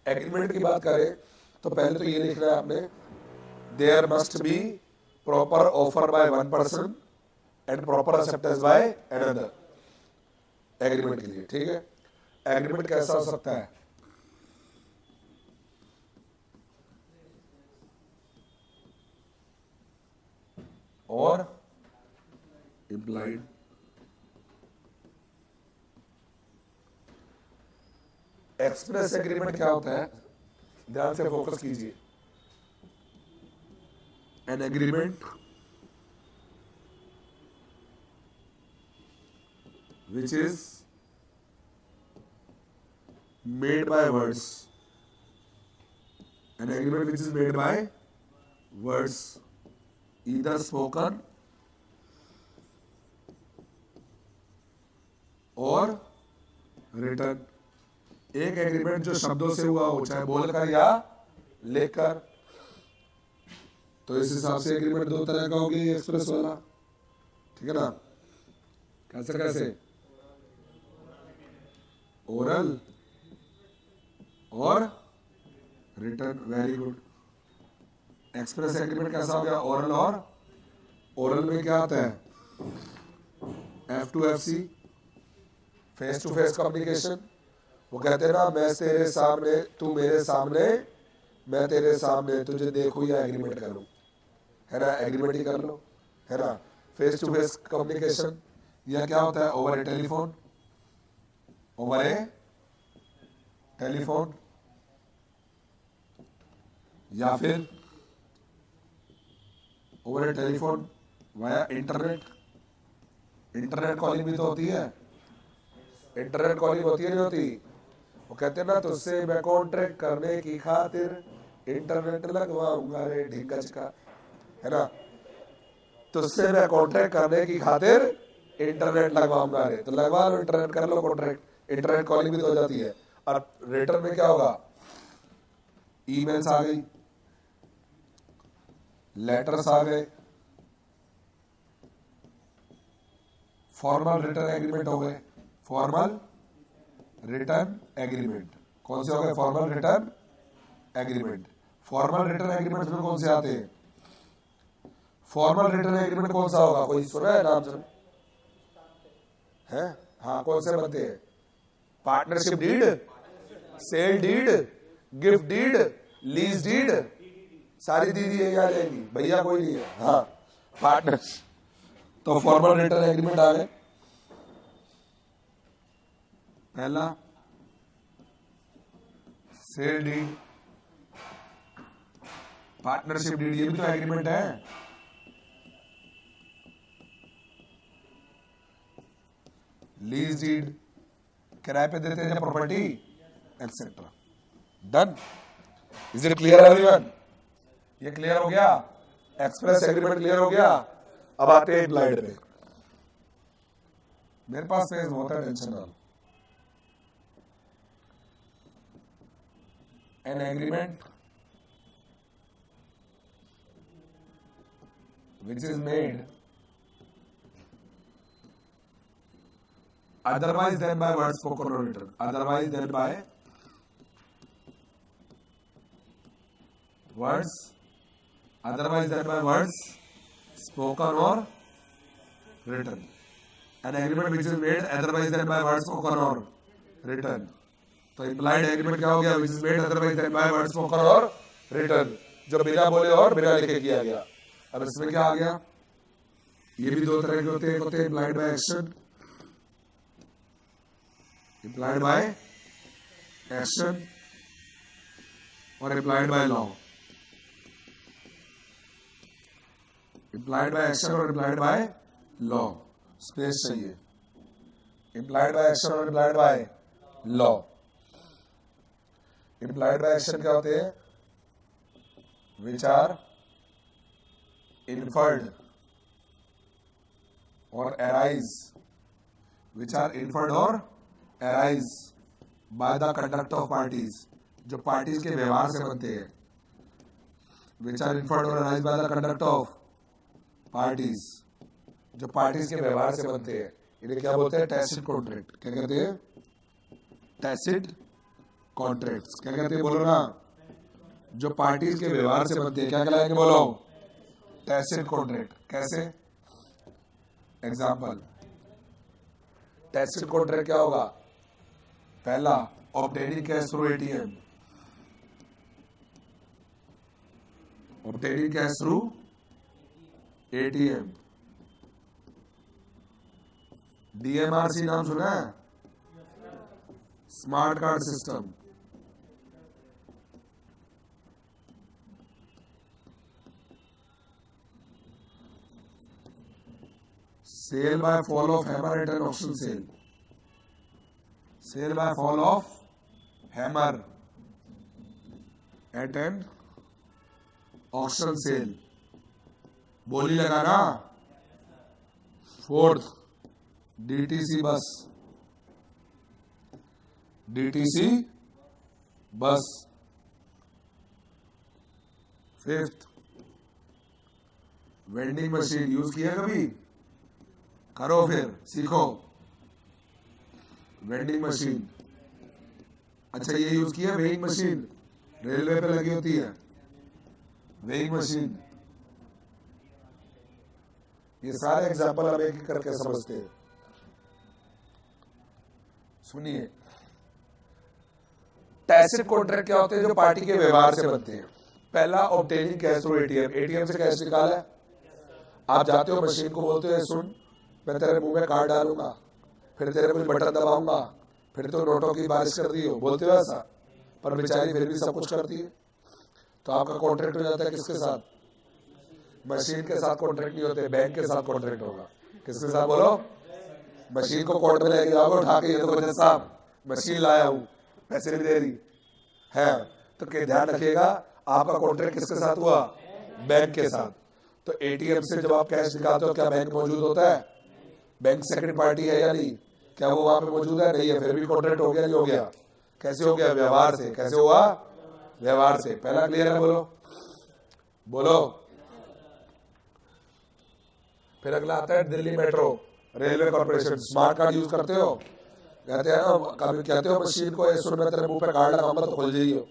एग्रीमेंट की बात करें तो पहले तो ये लिखना है आपने, there must be proper offer by one person and proper acceptance by another. Agreement के लिए, ठीक है। एग्रीमेंट कैसा हो सकता है? और इम्प्लाइड, एक्सप्रेस एग्रीमेंट क्या होता है? ध्यान से फोकस कीजिए। An agreement which is made by words, an agreement which is made by words, either spoken और रिटन। एक एग्रीमेंट जो शब्दों से हुआ हो, चाहे बोलकर या लेकर, तो इस हिसाब से एग्रीमेंट दो तरह का हो गया, एक्सप्रेस वाला, ठीक है ना। कैसे कैसे? ओरल और written. Very good. Express agreement कैसा हो गया? ओरल और, ओरल में क्या आता है? F2FC, face to face communication. वो कहते हैं ना, मैं तेरे सामने, तू मेरे सामने, मैं तेरे सामने, तुझे देखूं या एग्रीमेंट कर लूं, है ना, एग्रीमेंट ही कर लो, है ना। फेस टू फेस कम्युनिकेशन यह क्या होता है? ओवर ए टेलीफोन, ओवर ए टेलीफोन, या फिर ओवर ए telephone via internet. Internet calling भी तो होती है, इंटरनेट कॉलिंग होती है नहीं होती? वो कहते हैं ना, तुझसे मैं कॉन्ट्रैक्ट करने की खातिर इंटरनेट लगवाऊंगा रे ढिंगच का, है ना। तुझसे मैं कॉन्ट्रैक्ट करने की खातिर इंटरनेट लगवाऊंगा रे, तो लगवा लो इंटरनेट, कर लो कॉन्ट्रैक्ट। इंटरनेट कॉलिंग भी तो हो जाती है। और रिटर्न में क्या होगा? ईमेल्स आ गई, लेटर्स आ गए, फॉर्मल रिटर्न एग्रीमेंट हो गए। फॉर्मल रिटर्न एग्रीमेंट कौन से हो गए? Formal return agreement. Formal return agreement में कौन से आते हैं? फॉर्मल रिटर्न एग्रीमेंट कौन सा होगा? कोई सुना है नाम सुन है? हाँ, कौन से बनते हैं? Partnership deed, sale deed, gift deed, lease deed, सारी दीदी यही आ जाएगी, भैया कोई नहीं है। हाँ, पार्टनर। तो फॉर्मल रिटर्न एग्रीमेंट आ गए। पहला सेल डीड, पार्टनरशिप डीड, ये भी तो एग्रीमेंट है। लीज डीड, किराए पे देते हैं property etcetera. Done. Is it clear everyone? ये क्लियर हो गया? एक्सप्रेस एग्रीमेंट क्लियर हो गया? अब आते हैं इम्प्लाइड पे। मेरे पास फेज बहुत है, टेंशन ना लो। An agreement which is made otherwise than by words spoken or written, otherwise than by words, otherwise than by words spoken or written, an agreement which is made otherwise than by words spoken or written। तो implied agreement क्या हो गया? which is made otherwise than by words spoken or written, जो बिना बोले और बिना लिखे किया गया। अब इसमें क्या आ गया? ये भी दो तरह के होते हैं, implied by action, implied by action और implied by law. Implied by action और इम्प्लाइड बाय लॉ, स्पेस चाहिए। इम्प्लाइड बाय एक्शन और implied by law. Implied by action क्या होते हैं? Which are inferred or arise, which are inferred or arise by the conduct of parties, जो parties के व्यवहार से बनते हैं। which are inferred or arise by the conduct of parties, जो parties के व्यवहार से बनते हैं, इन्हें क्या बोलते हैं? tacit contract। क्या कहते हैं? tacit contracts। क्या कहते हैं? बोलो ना। जो parties के व्यवहार से बनते हैं क्या कहलाएंगे? बोलो। Tacit contract. कैसे? एग्जाम्पल, टैसिट कॉन्ट्रैक्ट क्या होगा? पहला, obtaining cash through ATM, obtaining cash through ATM. DMRC नाम सुना है? Smart card system. Sale by fall of hammer at an auction sale, sale by fall of hammer at an auction sale। बोली लगाना। Fourth, DTC bus, DTC bus. Fifth, vending machine. Use किया कभी? करो, फिर सीखो। Vending machine. अच्छा, ये use किया? वेइंग मशीन, रेलवे पे लगी होती है वेइंग मशीन। ये सारे एग्जाम्पल हम एक करके समझते हैं। सुनिए, टैसिट कॉन्ट्रैक्ट क्या होते हैं? जो पार्टी के व्यवहार से बनते हैं। पहला, obtaining cash through ATM, ATM से कैश निकाला है। आप जाते हो, मशीन को बोलते हो, सुन मैं तेरे मुंह में कार्ड डालूंगा, फिर तेरे कुछ बटन दबाऊंगा, फिर तो नोटों की बारिश कर रही हो, बोलते हो ऐसा। पर बेचारी फिर भी सब कुछ करती है। तो आपका कॉन्ट्रैक्ट हो जाता है किसके साथ? मशीन के साथ कॉन्ट्रैक्ट नहीं होते, बैंक के साथ कॉन्ट्रैक्ट होगा। किसके साथ? बोलो। मशीन को कोर्ट में लेके जाओगे उठा के, ये तो जज साहब मशीन लाया हूं, पैसे नहीं दे रही है। तो ध्यान रखिएगा, आपका कॉन्ट्रैक्ट किसके साथ हुआ? बैंक के साथ। तो एटीएम से जब आप कैश निकालते हो, क्या बैंक मौजूद होता है? बैंक सेकंड पार्टी है या नहीं? क्या वो वहां पे मौजूद है? नहीं है। फिर भी कॉन्ट्रैक्ट हो गया नहीं हो गया? कैसे हो गया? व्यवहार से। कैसे हुआ? व्यवहार से। पहला क्लियर है? बोलो बोलो। फिर अगला आता है Delhi metro railway corporation. Smart card use करते हो? कहते हैं ना, कभी कहते हो मशीन को, सुन मैं तेरे मुंह पे कार्ड लगाऊंगा तो खुल जाइयो,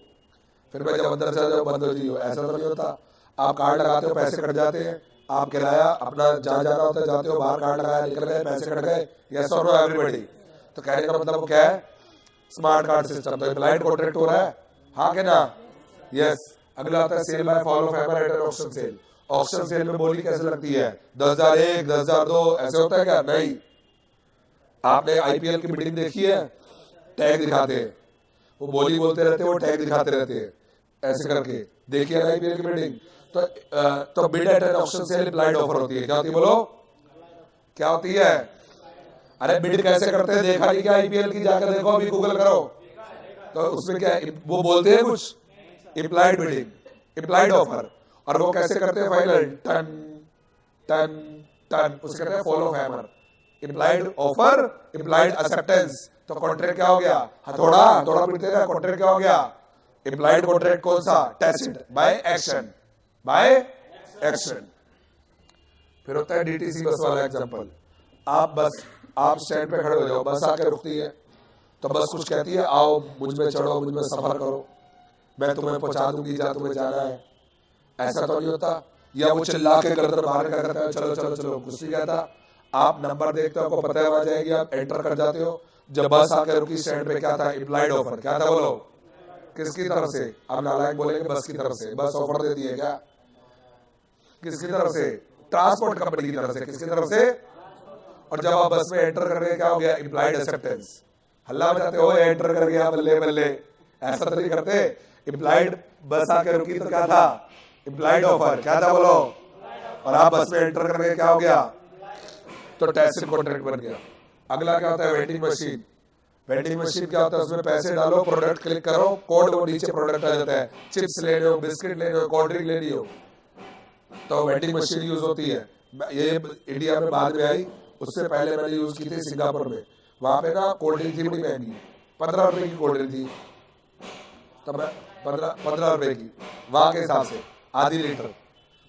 फिर मैं जब अंदर चला जाओ बंद हो जाइयो। ऐसा तो नहीं होता। आप कार्ड लगाते हो, पैसे कट जाते हैं, आप किराया अपना जहां जाना होता है जाते हो, बाहर कार्ड लगाया, निकल गए, पैसे कट गए। यस और नो एवरीबॉडी। तो कहने का मतलब क्या है? Smart card system. तो इम्प्लाइड कॉन्ट्रैक्ट हो रहा है, हाँ के ना? यस। अगला आता है sale by fall of hammer at an auction sale. Auction sale में बोली कैसे लगती है? 10,001, 10,002 ऐसे होता है क्या? नहीं। आपने आईपीएल की मीटिंग देखी है? टैग दिखाते हैं, वो बोली बोलते रहते हैं, वो टैग दिखाते रहते हैं ऐसे करके। देखिए ना आईपीएल की मीटिंग। तो bid at an auction sale implied offer होती है। क्या होती है? बोलो क्या होती है? अरे बिड कैसे करते हैं देखा नहीं क्या आईपीएल की? जाकर देखो, अभी गूगल करो तो उसमें क्या वो बोलते हैं कुछ इम्प्लाइड बिडिंग, इम्प्लाइड ऑफर, और वो कैसे करते हैं फाइनल टन टन टन, उसे कहते हैं fall of hammer. Implied offer, implied acceptance, तो कॉन्ट्रैक्ट क्या हो गया? हथौड़ा, हथौड़ा पीटते हैं, कॉन्ट्रैक्ट क्या हो गया? इम्प्लाइड कॉन्ट्रैक्ट कौन सा? Tacit by action, by action. फिर होता है डीटीसी बस वाला एग्जांपल। आप स्टैंड पे खड़े हो जाओ, बस आके रुकती है, तो बस कुछ कहती है आओ मुझ में चढ़ो, मुझ में सफर करो, मैं तुम्हें पहुंचा दूंगी जहां तुम्हें जाना है। ऐसा तो नहीं होता। या वो चिल्ला के गर्दन मार कर कहता है चलो चलो चलो, कुछ नहीं कहता। आप नंबर देखते हो, आपको पता है वहां जाएगी, आप एंटर कर जाते हो। जब बस आके रुकी स्टैंड पे, क्या था? Implied offer. क्या था बोलो? किसकी तरफ से? अब नालायक बोलेंगे बस की तरफ से। बस ऑफर दे दिए क्या? किसकी तरफ से? ट्रांसपोर्ट कंपनी की तरफ से। किसकी तरफ से? और जब आप बस में एंटर कर रहे, क्या हो गया? Implied acceptance. हल्ला बजाते हो एंटर कर गया, बल्ले बल्ले, ऐसा तो नहीं करते। इम्प्लाइड बस आके रुकी तो क्या था? Implied offer. क्या था बोलो? और आप बस में एंटर कर गए, क्या हो गया? तो टैसिट कॉन्ट्रैक्ट बन गया। अगला क्या होता है? Vending machine. वेंडिंग मशीन क्या होता है? उसमें पैसे डालो, प्रोडक्ट क्लिक करो, कोड, वो नीचे प्रोडक्ट आ जाता है। चिप्स लेने हो, बिस्किट लेने हो, कोल्ड ड्रिंक लेनी हो, तो वेंडिंग मशीन यूज होती है। ये इंडिया में बाद में आई, उससे पहले मैंने यूज की थी सिंगापुर में। वहां पे ना कोल्ड ड्रिंक थी बड़ी महंगी, 15 रुपए की कोल्ड ड्रिंक थी तब। 15 रुपए की वहां के हिसाब से, आधी लीटर।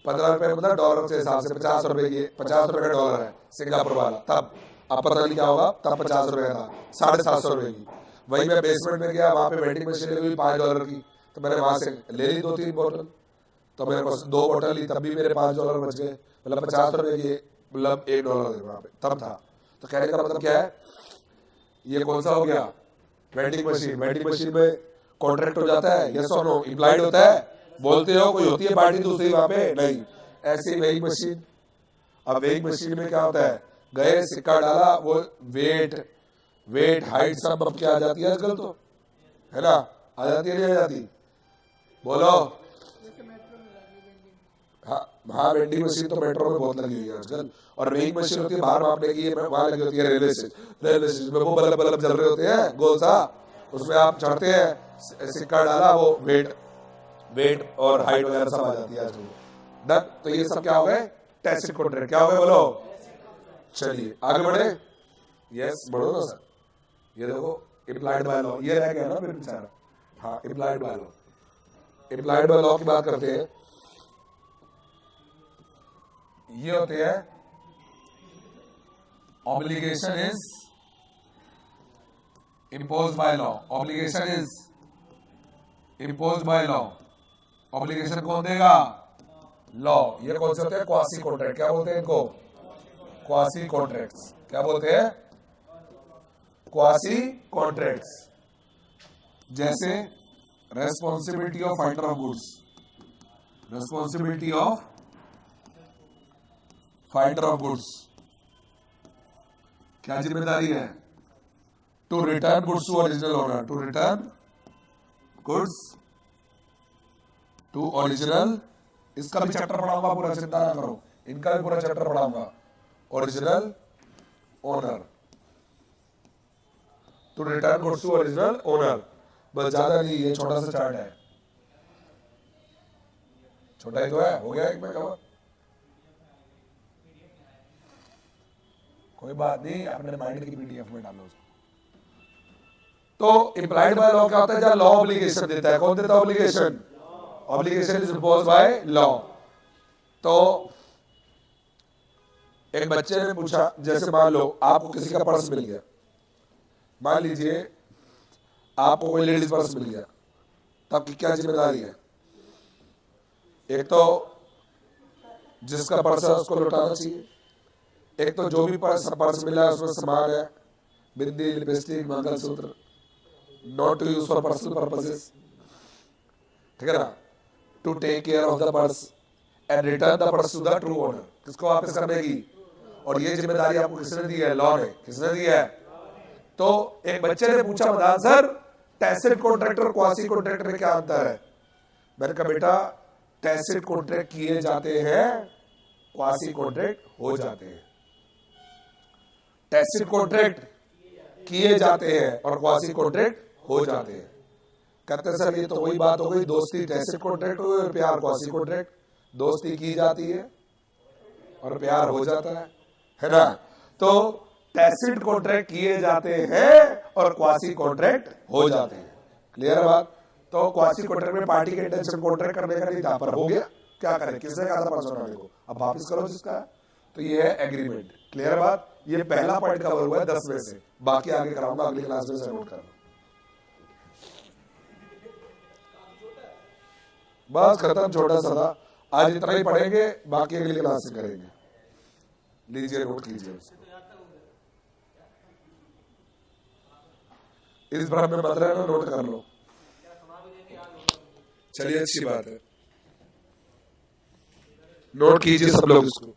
15 रुपए मतलब डॉलर के हिसाब से 50 रुपए की, 50 रुपए का डॉलर है सिंगापुर वाला तब। अब पता नहीं क्या होगा, तब 50 रुपए का था, 750 रुपए की। वही मैं बेसमेंट में गया, वहां पे वेंडिंग मशीन लगी हुई $5 की, तो मैंने वहां से ले ली 2-3 बोतल। तो मेरे पास 2 बोतल ली, तब भी मेरे $5 बच गए। मतलब 50 रुपए की, मतलब $1 वहां पे तब था। तो कहने का मतलब क्या है? ये कौन सा हो गया? Vending machine. वेंडिंग मशीन में कॉन्ट्रैक्ट हो जाता है, यस और नो? इम्प्लाइड होता है। बोलते हो कोई होती है पार्टी दूसरी वहां पे? नहीं। ऐसी वेइंग मशीन। अब वेइंग मशीन में क्या होता है? गए, सिक्का डाला, वो वेट हाइट सब अब क्या आ जाती है आजकल, तो है ना? आ जाती है, नहीं आ जाती? बोलो। हाँ, वेंडिंग मशीन तो मेट्रो में बहुत लगी हुई है आजकल। और वेइंग मशीन होती है बाहर मापने की, वहां लगी होती है रेलवे स्टेशन में। वो बल्ब बल्ब जल रहे होते हैं गोल सा, उसमें आप चढ़ते हैं, सिक्का डाला, वो वेट और हाइट वगैरह सब आ जाती है आजकल। डन। तो ये सब क्या हो गए? Tacit contract. क्या हो गए बोलो? चलिए आगे बढ़े। यस, बढ़ो ना सर। ये देखो इम्प्लाइड बाय लॉ, ये रह गया ना फिर बेचारा। हाँ, implied by law. Implied by law की बात करते हैं। ये होते हैं obligation is imposed by law. Obligation is imposed by law. Obligation कौन देगा? लॉ। ये कौन से होते हैं? Quasi contract. क्या बोलते हैं इनको? Quasi contracts. क्या बोलते हैं? Quasi contracts. जैसे responsibility of finder of goods. Responsibility of finder of goods क्या जिम्मेदारी है? To return goods to original owner. To return goods to original. इसका भी चैप्टर पढ़ाऊंगा पूरा, चिंता ना करो, इनका भी पूरा चैप्टर पढ़ाऊंगा। Original owner, to return goods to original owner. बस ज्यादा नहीं, ये छोटा सा चार्ट है, छोटा ही तो है। हो गया एक में कवर, कोई बात नहीं, अपने माइंड की पीडीएफ में डालो उसको। तो इम्प्लाइड बाय लॉ क्या होता है? जब लॉ ऑब्लिगेशन देता है। कौन देता है obligation? Obligation is imposed by law. तो एक बच्चे ने पूछा, जैसे मान लो आपको किसी का पर्स मिल गया, मान लीजिए आपको कोई लेडीज पर्स मिल गया, तो आपकी क्या जिम्मेदारी है? एक तो जिसका पर्स है उसको लौटाना चाहिए, एक तो जो भी पर्स मिला है उसमें सामान है, bindi, lipstick, mangalsutra, not to use for personal purposes, ठीक है ना? To take care of the purse and return the purse to the true owner. किसको वापस करने की? और ये जिम्मेदारी आपको किसने दी है? लॉ ने। किसने दी है? तो एक बच्चे ने पूछा, मदान सर टैसिट कॉन्ट्रैक्ट और क्वासी कॉन्ट्रैक्ट में क्या अंतर है? मैंने कहा बेटा टैसिट कॉन्ट्रैक्ट किए जाते हैं, क्वासी कॉन्ट्रैक्ट हो जाते हैं। टैसिट कॉन्ट्रैक्ट किए जाते हैं और क्वासी कॉन्ट्रैक्ट हो जाते हैं। कहते हैं सर ये तो वही बात हो गई, दोस्ती टैसिट कॉन्ट्रैक्ट हो गई और प्यार क्वासी कॉन्ट्रैक्ट। दोस्ती की जाती है और प्यार हो जाता है ना। तो टैसिट कॉन्ट्रैक्ट किए जाते हैं और क्वासी कॉन्ट्रैक्ट हो जाते हैं। क्लियर है बात। तो क्वासी कॉन्ट्रैक्ट में पार्टी के इंटेंशन कॉन्ट्रैक्ट करने का नहीं था, पर हो गया, क्या करें, किसने कहा था 500 वाले को, अब वापिस करो जिसका। तो ये है एग्रीमेंट। क्लियर है बात। ये पहला पॉइंट कवर हुआ है 10 में से, बाकी आगे कराऊंगा अगली क्लास में से, नोट करना। बस खत्म, छोटा सा था आज, इतना ही पढ़ेंगे, बाकी अगली क्लास से करेंगे। लीजिए नोट कीजिए, इस भ्रम में मत रहना, नोट कर लो। चलिए अच्छी बात है, नोट कीजिए सब लोग इसको।